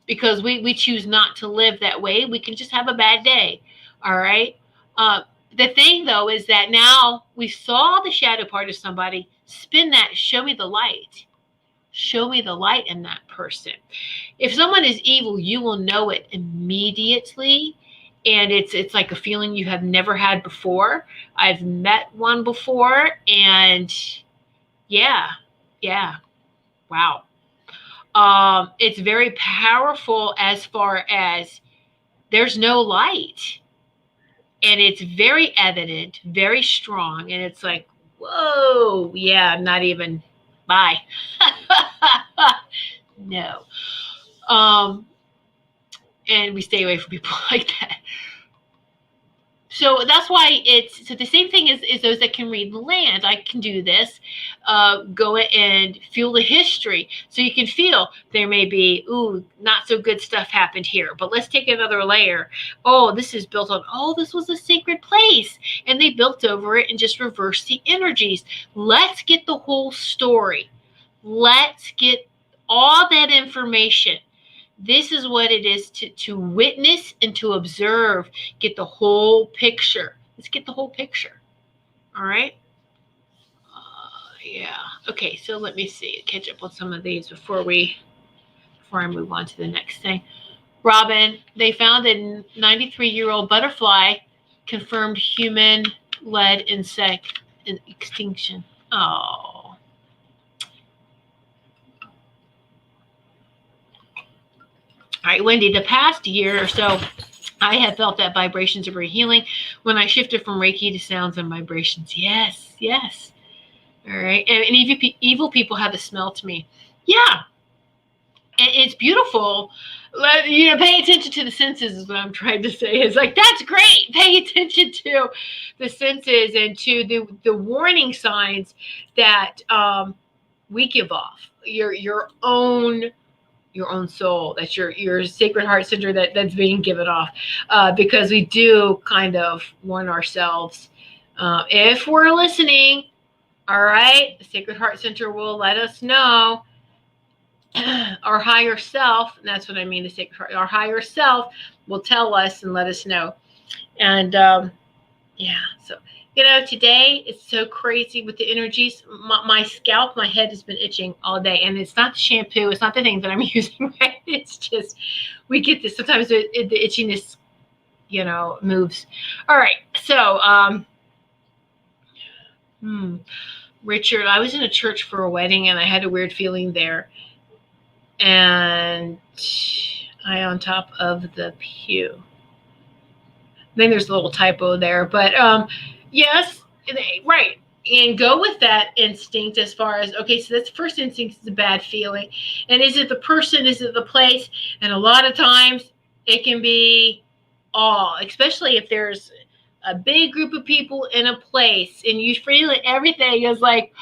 Because we choose not to live that way. We can just have a bad day. All right? The thing, though, is that now we saw the shadow part of somebody. Spin that. Show me the light. Show me the light in that person. If someone is evil, you will know it immediately. And it's like a feeling you have never had before. I've met one before, and yeah, wow. It's very powerful as far as there's no light. And it's very evident, very strong. And it's like, whoa, yeah, not even, bye. No. And we stay away from people like that. So that's why so the same thing is those that can read the land. I can do this, go and feel the history. So you can feel there may be, not so good stuff happened here, but let's take another layer. Oh, this is built on, this was a sacred place. And they built over it and just reversed the energies. Let's get the whole story. Let's get all that information. This is what it is to witness and to observe, get the whole picture. Let's get the whole picture. All right? Yeah. Okay, so let me see. Catch up on some of these before I move on to the next thing. Robin, they found a 93-year-old butterfly confirmed human-led insect extinction. Oh. All right, Wendy, the past year or so, I have felt that vibrations are very healing when I shifted from Reiki to sounds and vibrations. Yes. All right. And evil people have a smell to me. Yeah. And it's beautiful. Pay attention to the senses is what I'm trying to say. It's like, that's great. Pay attention to the senses and to the warning signs that we give off. Your own soul. That's your sacred heart center that's being given off, because we do kind of warn ourselves if we're listening. All right, the sacred heart center will let us know. Our higher self, and that's what I mean, the sacred heart, our higher self will tell us and let us know. And so Today it's so crazy with the energies. My scalp, my head has been itching all day, and it's not the shampoo, it's not the thing that I'm using, right? It's just, we get this. Sometimes the itchiness, moves. All right. So, Richard, I was in a church for a wedding, and I had a weird feeling there. And I on top of the pew. Then there's a little typo there, but yes, right. And go with that instinct as far as, okay, so that's first instinct is a bad feeling. And is it the person? Is it the place? And a lot of times it can be all, especially if there's a big group of people in a place and you feel everything is like,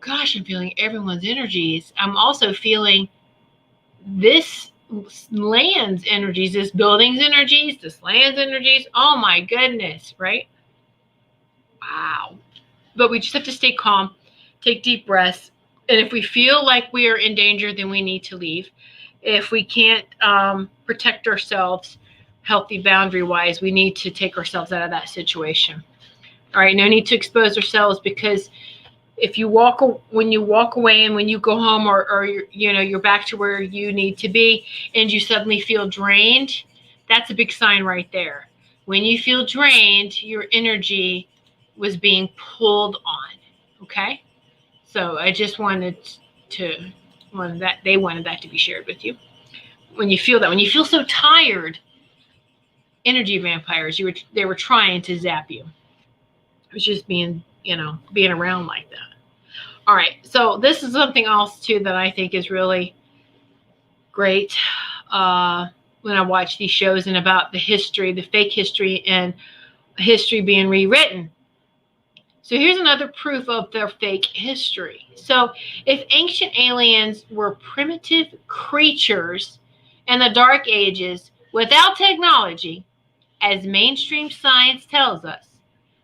gosh, I'm feeling everyone's energies. I'm also feeling this land's energies, this building's energies, this land's energies. Oh my goodness, right? Wow. But we just have to stay calm, take deep breaths. And if we feel like we are in danger, then we need to leave. If we can't protect ourselves healthy boundary wise, we need to take ourselves out of that situation. All right, no need to expose ourselves, because if you when you walk away and when you go home, or you're back to where you need to be, and you suddenly feel drained, that's a big sign right there. When you feel drained, your energy was being pulled on. Okay, so I just wanted that to be shared with you. When you feel that, when you feel so tired, energy vampires, they were trying to zap you. It was just being around like that. All right, so this is something else too that I think is really great when I watch these shows, and about the history, the fake history, and history being rewritten. So here's another proof of their fake history. So if ancient aliens were primitive creatures in the Dark Ages without technology, as mainstream science tells us,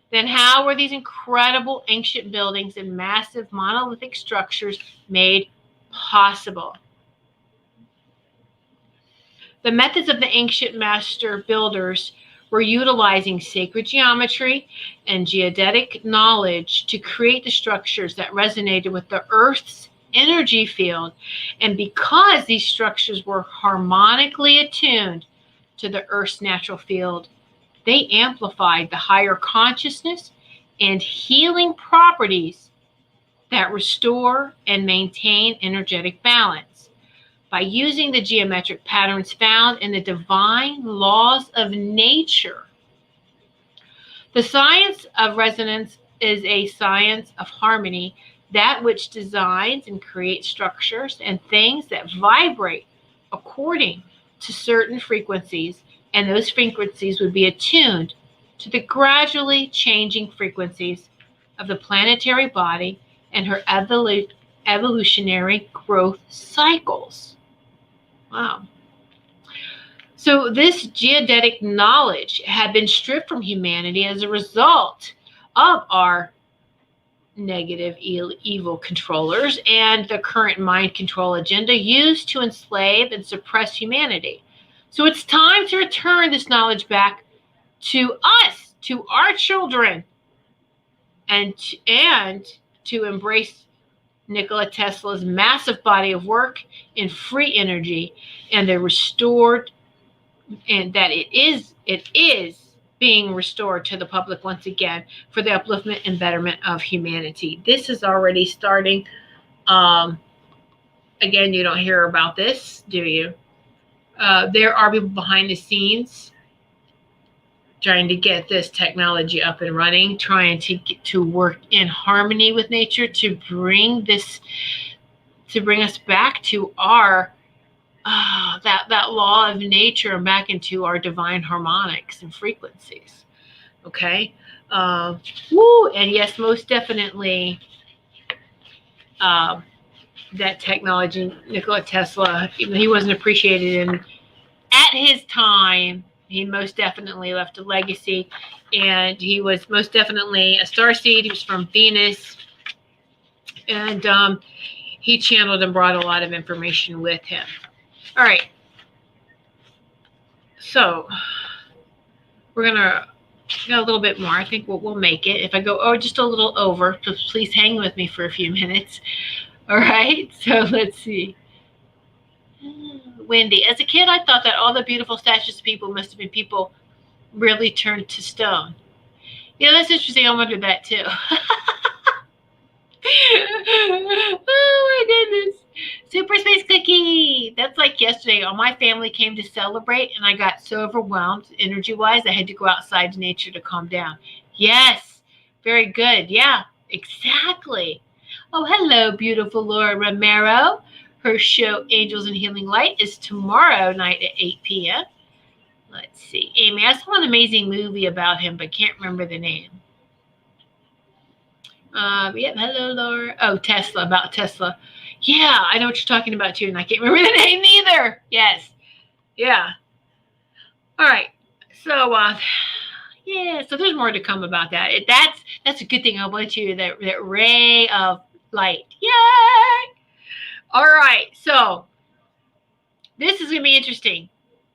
then how were these incredible ancient buildings and massive monolithic structures made possible? The methods of the ancient master builders were utilizing sacred geometry and geodetic knowledge to create the structures that resonated with the Earth's energy field. And because these structures were harmonically attuned to the Earth's natural field, they amplified the higher consciousness and healing properties that restore and maintain energetic balance. By using the geometric patterns found in the divine laws of nature. The science of resonance is a science of harmony, that which designs and creates structures and things that vibrate according to certain frequencies, and those frequencies would be attuned to the gradually changing frequencies of the planetary body and her evolutionary growth cycles. Wow. So this geodetic knowledge had been stripped from humanity as a result of our negative evil controllers and the current mind control agenda used to enslave and suppress humanity. So it's time to return this knowledge back to us, to our children, and to embrace Nikola Tesla's massive body of work in free energy, and the restored, and that it is being restored to the public once again for the upliftment and betterment of humanity. This is already starting. Again, you don't hear about this, do you? There are people behind the scenes trying to get this technology up and running, trying to work in harmony with nature, to bring us back to our that law of nature, and back into our divine harmonics and frequencies. Okay. And yes, most definitely that technology, Nikola Tesla, he wasn't appreciated, and at his time he most definitely left a legacy, and he was most definitely a starseed. He was from Venus, and he channeled and brought a lot of information with him. All right. So we're going to Got a little bit more. I think we'll make it. If I go just a little over, just please hang with me for a few minutes. All right. So let's see. Wendy, as a kid, I thought that all the beautiful statues of people must have been people really turned to stone. That's interesting. I wondered that too. Oh my goodness. Super Space Cookie. That's like yesterday. All my family came to celebrate, and I got so overwhelmed energy-wise, I had to go outside to nature to calm down. Yes. Very good. Yeah, exactly. Oh, hello, beautiful Laura Romero. Her show, Angels and Healing Light, is tomorrow night at 8 p.m. Let's see. Amy, I saw an amazing movie about him, but can't remember the name. Yep. Hello, Laura. Oh, Tesla. About Tesla. Yeah, I know what you're talking about too, and I can't remember the name either. Yes. Yeah. All right. So, yeah. So there's more to come about that. That's a good thing. I want you that ray of light. Yay! All right. So this is gonna be interesting.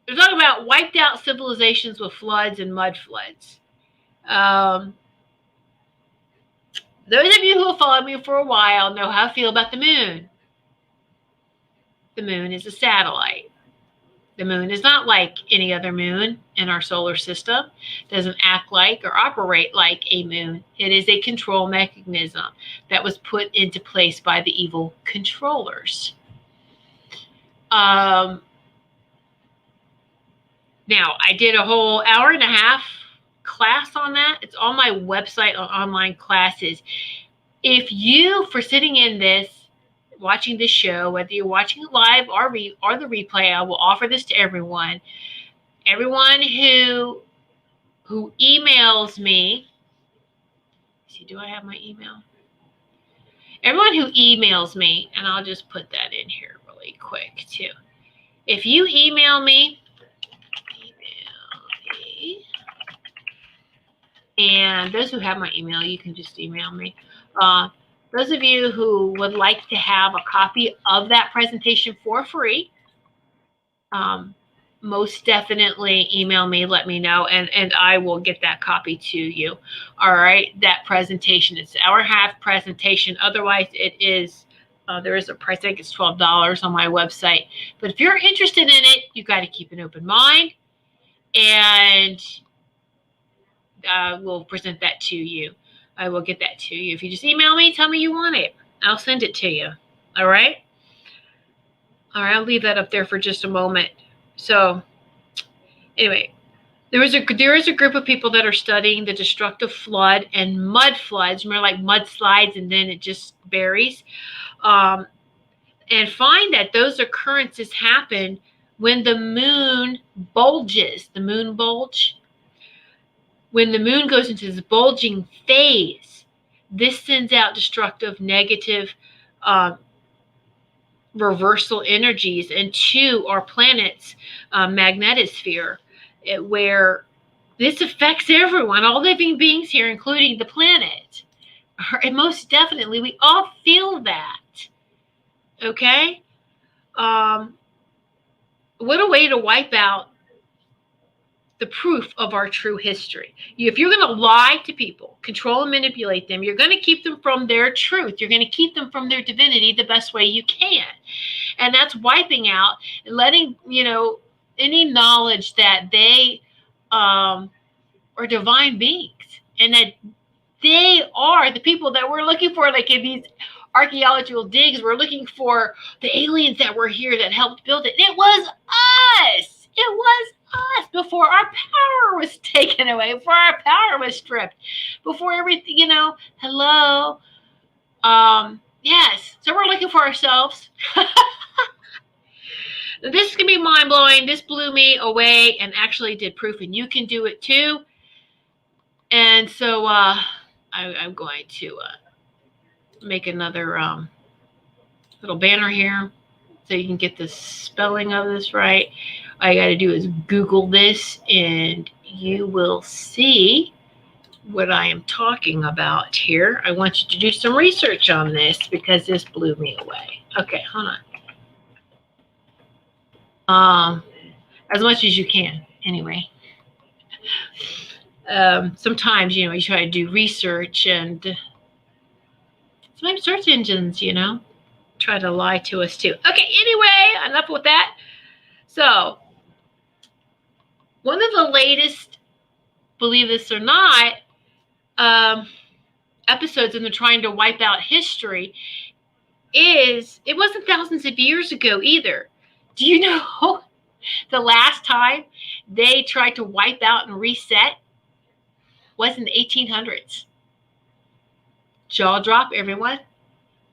They're talking about wiped out civilizations with floods and mud floods. Those of you who have followed me for a while know how I feel about the moon. The moon is a satellite. The moon is not like any other moon in our solar system. It doesn't act like or operate like a moon. It is a control mechanism that was put into place by the evil controllers. Now, I did a whole hour and a half class on that. It's on my website on online classes. If you, for sitting in this, watching this show, whether you're watching it live or the replay, I will offer this to everyone. Everyone who emails me. See, do I have my email? Everyone who emails me, and I'll just put that in here really quick too. If you email me, and those who have my email, you can just email me. Those of you who would like to have a copy of that presentation for free, most definitely email me, let me know, and I will get that copy to you. All right, that presentation, it's an hour and a half presentation. Otherwise, it is, there is a price, I think it's $12 on my website. But if you're interested in it, you got to keep an open mind, and we'll present that to you. I will get that to you. If you just email me, tell me you want it, I'll send it to you. All right? All right, I'll leave that up there for just a moment. So anyway, there is a group of people that are studying the destructive flood and mud floods. Remember, like mudslides, and then it just varies. And find that those occurrences happen when the moon bulges, the moon bulge. When the moon goes into this bulging phase, this sends out destructive, negative, reversal energies into our planet's magnetosphere, where this affects everyone, all living beings here, including the planet. And most definitely, we all feel that. Okay? What a way to wipe out the proof of our true history. If you're going to lie to people, control and manipulate them, you're going to keep them from their truth. You're going to keep them from their divinity the best way you can. And that's wiping out and letting, any knowledge that they are divine beings and that they are the people that we're looking for, like in these archaeological digs, we're looking for the aliens that were here that helped build it. It was us. It was us before our power was taken away, before our power was stripped, before everything, hello. Yes. So we're looking for ourselves. This is going to be mind-blowing. This blew me away and actually did proof, and you can do it too. And so I'm going to make another little banner here so you can get the spelling of this right. All you got to do is Google this, and you will see what I am talking about here. I want you to do some research on this because this blew me away. Okay, hold on. As much as you can, anyway. sometimes, you try to do research, and sometimes search engines, try to lie to us too. Okay, anyway, enough with that. So, one of the latest, believe this or not, episodes in the trying to wipe out history it wasn't thousands of years ago either. Do you know the last time they tried to wipe out and reset was in the 1800s? Jaw drop, everyone.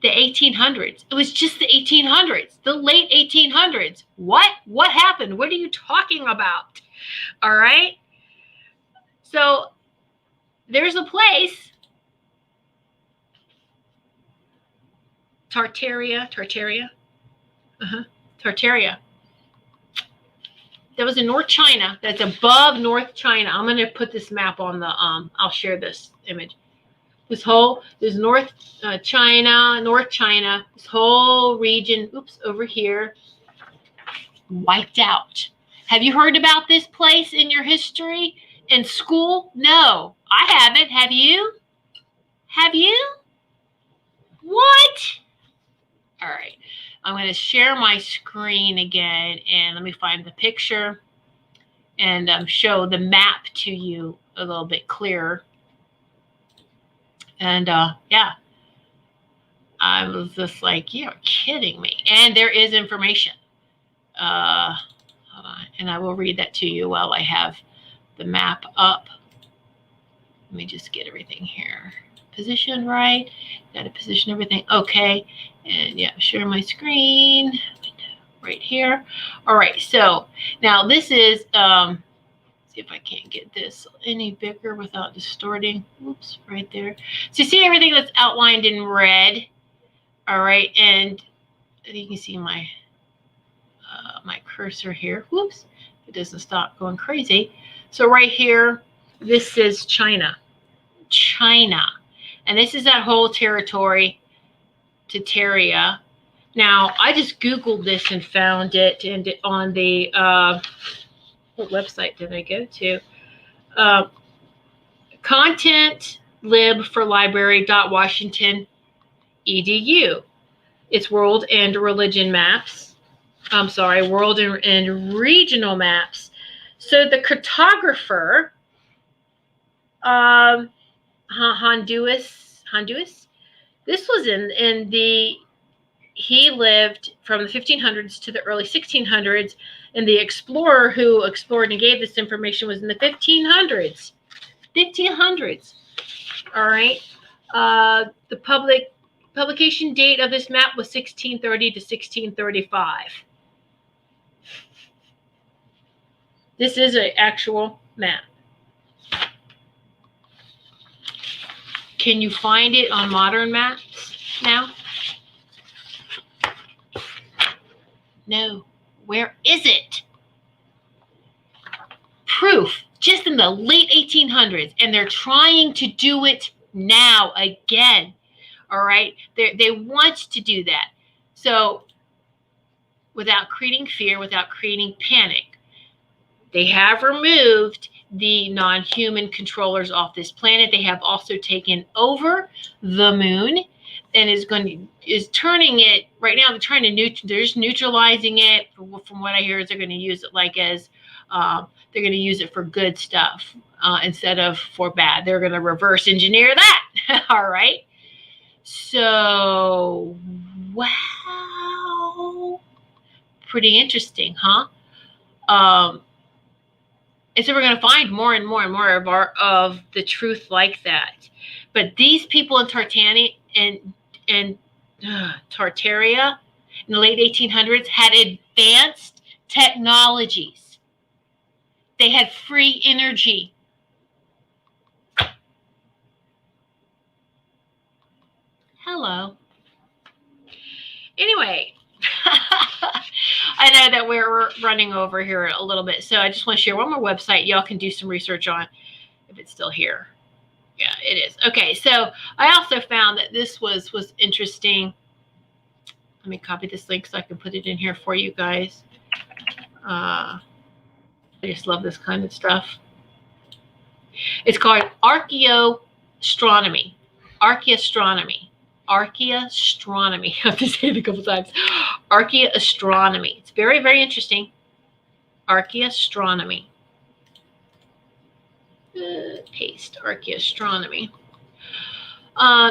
The 1800s. It was just the 1800s, the late 1800s. What happened? What are you talking about? All right. So there's a place, Tartaria. That was in North China. That's above North China. I'm going to put this map on the, I'll share this image. There's North China, this whole region, over here, wiped out. Have you heard about this place in your history in school? No, I haven't. Have you? Have you? What? All right. I'm going to share my screen again, and let me find the picture and show the map to you a little bit clearer. And yeah, I was just like, you're kidding me. And there is information. Hold on, and I will read that to you while I have the map up. Let me just get everything here. Position right. Got to position everything. Okay. And yeah, share my screen right here. All right. So now this is, see if I can't get this any bigger without distorting. Oops, right there. So you see everything that's outlined in red. All right. And you can see my my cursor here. Whoops. It doesn't stop going crazy. So right here, this is China. And this is that whole territory, Tartaria. Now, I just Googled this and found it, and on the, what website did I go to? Content lib for library.washington.edu. It's world and religion maps. I'm sorry, world and regional maps. So the cartographer, Honduras. This was he lived from the 1500s to the early 1600s, and the explorer who explored and gave this information was in the 1500s. All right. The publication date of this map was 1630 to 1635. This is an actual map. Can you find it on modern maps now? No. Where is it? Proof. Just in the late 1800s. And they're trying to do it now again. All right? They want to do that. So, without creating fear, without creating panic, they have removed the non-human controllers off this planet. They have also taken over the moon and is turning it right now. They're trying to they're just neutralizing it. From what I hear, is they're going to use it like as they're going to use it for good stuff instead of for bad. They're going to reverse engineer that. All right. So, wow, pretty interesting, huh? And so we're going to find more and more and more of the truth like that. But these people in Tartaria in the late 1800s had advanced technologies. They had free energy. Hello. Anyway. I know that we're running over here a little bit, so I just want to share one more website y'all can do some research on if it's still here. Yeah, it is. Okay, so I also found that this was interesting. Let me copy this link so I can put it in here for you guys. I just love this kind of stuff. It's called archaeoastronomy. Archaeoastronomy. Archaeoastronomy. I have to say it a couple times. Archaeoastronomy. It's very, very interesting. Archaeoastronomy. Paste archaeoastronomy.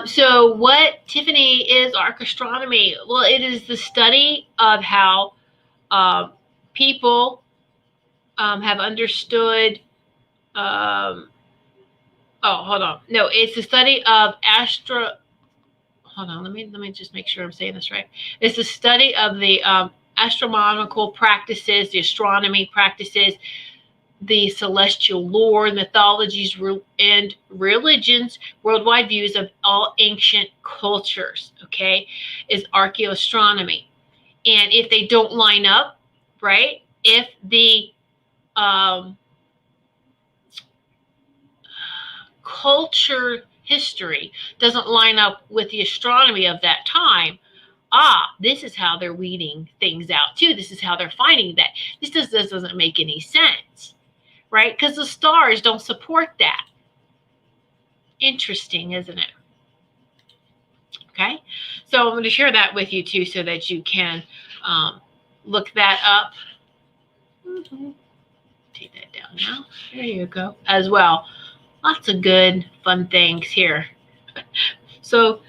So what, Tiffany, is archaeoastronomy? Well, it is the study of how people have understood. Hold on. No, it's the study of Hold on. Let me just make sure I'm saying this right. It's the study of the astronomical practices, the astronomy practices, the celestial lore, mythologies, and religions, worldwide views of all ancient cultures, okay, is archaeoastronomy. And if they don't line up, right, if the culture history doesn't line up with the astronomy of that time, this is how they're weeding things out too. This is how they're finding that. This doesn't make any sense. Right? Because the stars don't support that. Interesting, isn't it? Okay. So I'm going to share that with you too so that you can look that up. Take that down now. There you go. As well. Lots of good, fun things here. So,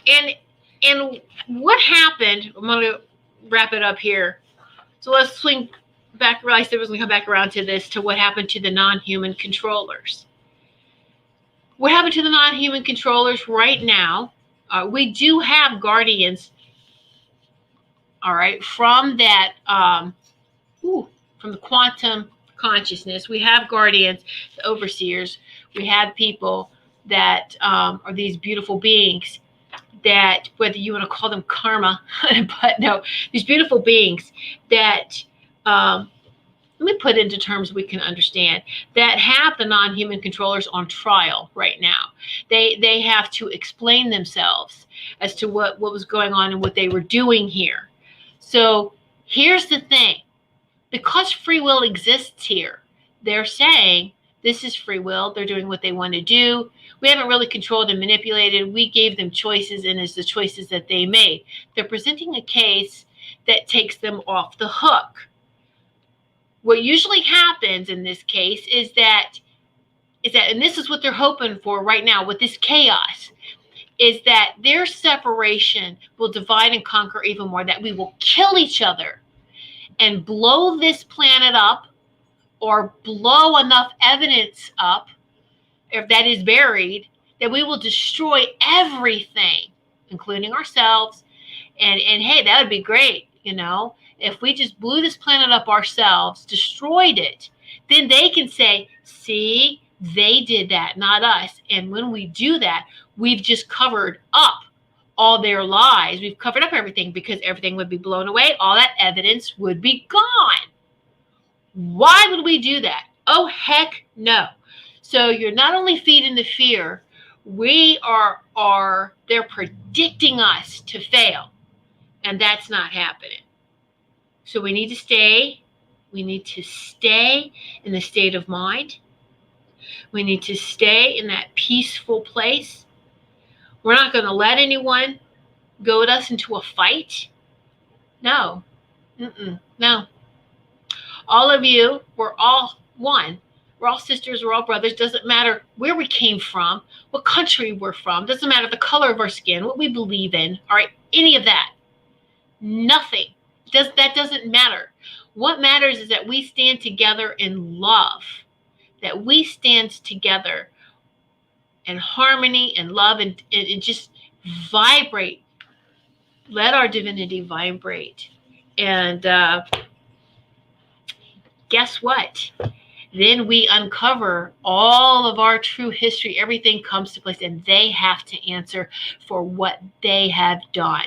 and what happened, I'm going to wrap it up here. So let's swing back. I said I was going to come back around to this, to what happened to the non-human controllers. What happened to the non-human controllers right now? We do have guardians, all right, from that, from the quantum consciousness. We have guardians, the overseers. We have people that are these beautiful beings that, whether you want to call them karma, but no, these beautiful beings that, let me put it into terms we can understand, that have the non-human controllers on trial right now. They have to explain themselves as to what was going on and what they were doing here. So here's the thing. Because free will exists here, they're saying this is free will. They're doing what they want to do. We haven't really controlled and manipulated. We gave them choices, and it's the choices that they made. They're presenting a case that takes them off the hook. What usually happens in this case is that, and this is what they're hoping for right now with this chaos, is that their separation will divide and conquer even more, that we will kill each other and blow this planet up, or blow enough evidence up, if that is buried, that we will destroy everything, including ourselves. And hey, that would be great, you know, if we just blew this planet up ourselves, destroyed it, then they can say, see, they did that, not us. And when we do that, we've just covered up all their lies. We've covered up everything, because everything would be blown away. All that evidence would be gone. Why would we do that? Oh, heck no. So you're not only feeding the fear, they're predicting us to fail. And that's not happening. So we need to stay in the state of mind. We need to stay in that peaceful place. We're not going to let anyone goad us into a fight. No. No. All of you, we're all one. We're all sisters. We're all brothers. Doesn't matter where we came from, what country we're from. Doesn't matter the color of our skin, what we believe in. All right, any of that. Nothing. That doesn't matter. What matters is that we stand together in love. That we stand together in harmony and love, and just vibrate. Let our divinity vibrate. And guess what? Then we uncover all of our true history. Everything comes to place, and they have to answer for what they have done.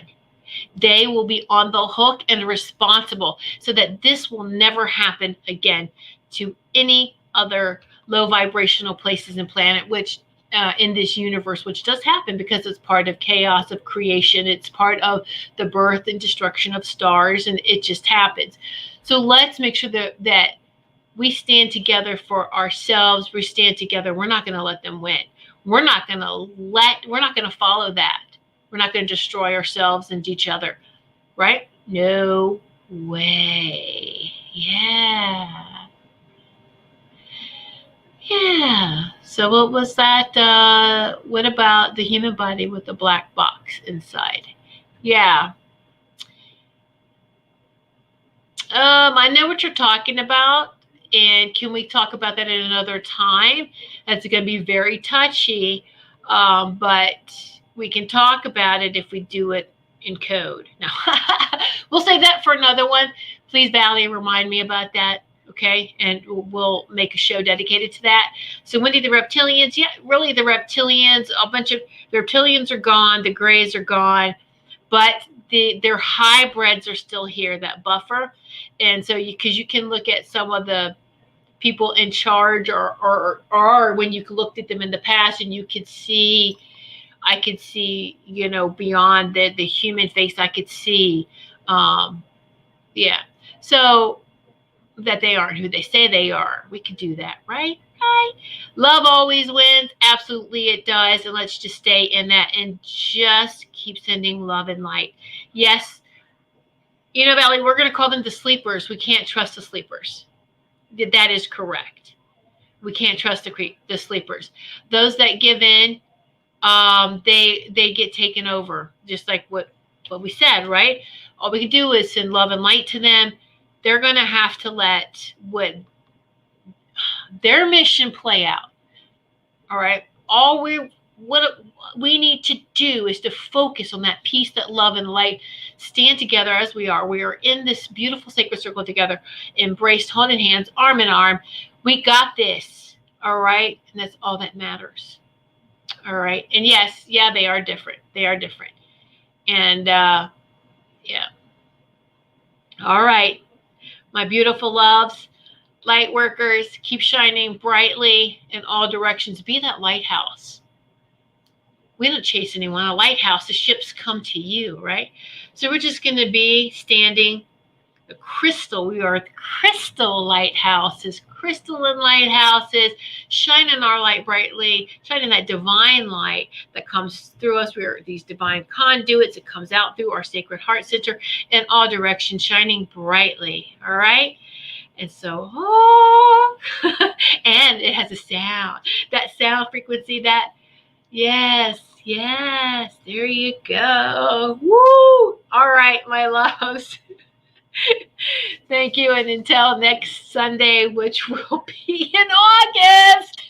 They will be on the hook and responsible, so that this will never happen again to any other low vibrational places and planet, which in this universe, which does happen because it's part of chaos of creation. It's part of the birth and destruction of stars, and it just happens. So let's make sure that we stand together for ourselves. We stand together. We're not going to let them win. We're not going to follow that. We're not going to destroy ourselves and each other, right? No way. Yeah. Yeah. So what was that? What about the human body with the black box inside? Yeah. I know what you're talking about. And can we talk about that at another time? That's going to be very touchy. But we can talk about it if we do it in code. No, we'll save that for another one. Please, Valley, remind me about that. Okay, and we'll make a show dedicated to that. So Wendy, the reptilians, yeah, really the reptilians, a bunch of the reptilians are gone, the grays are gone, but their hybrids are still here, that buffer. And so because you can look at some of the people in charge or when you looked at them in the past, and you could see, I could see, beyond the human face, I could see, yeah. So that they aren't who they say they are. We could do that, right? Right? Love always wins. Absolutely it does. And let's just stay in that and just keep sending love and light. Yes. Valerie, we're going to call them the sleepers. We can't trust the sleepers. That is correct. We can't trust the sleepers. Those that give in, they get taken over, just like what we said, right? All we can do is send love and light to them. They're going to have to let their mission play out. All right. What we need to do is to focus on that peace, that love and light, stand together as we are. We are in this beautiful sacred circle together, embraced, holding hands, arm in arm. We got this. All right. And that's all that matters. All right. And yes, yeah, they are different. They are different. And yeah. All right. My beautiful loves, light workers, keep shining brightly in all directions. Be that lighthouse. We don't chase anyone. A lighthouse, the ships come to you, right? So we're just going to be standing the crystal. We are crystal lighthouses, crystalline lighthouses, shining our light brightly, shining that divine light that comes through us. We are these divine conduits. It comes out through our sacred heart center in all directions, shining brightly. All right. And so, and it has a sound, that sound frequency, that, yes, there you go. Woo! All right, my loves. Thank you. And until next Sunday, which will be in August.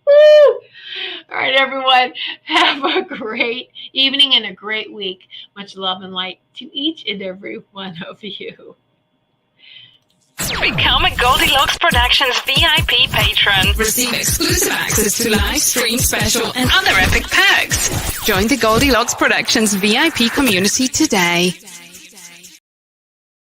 Woo! All right, everyone. Have a great evening and a great week. Much love and light to each and every one of you. Become a Goldylocks Productions VIP patron. Receive exclusive access to live stream special and other epic perks. Join the Goldylocks Productions VIP community today.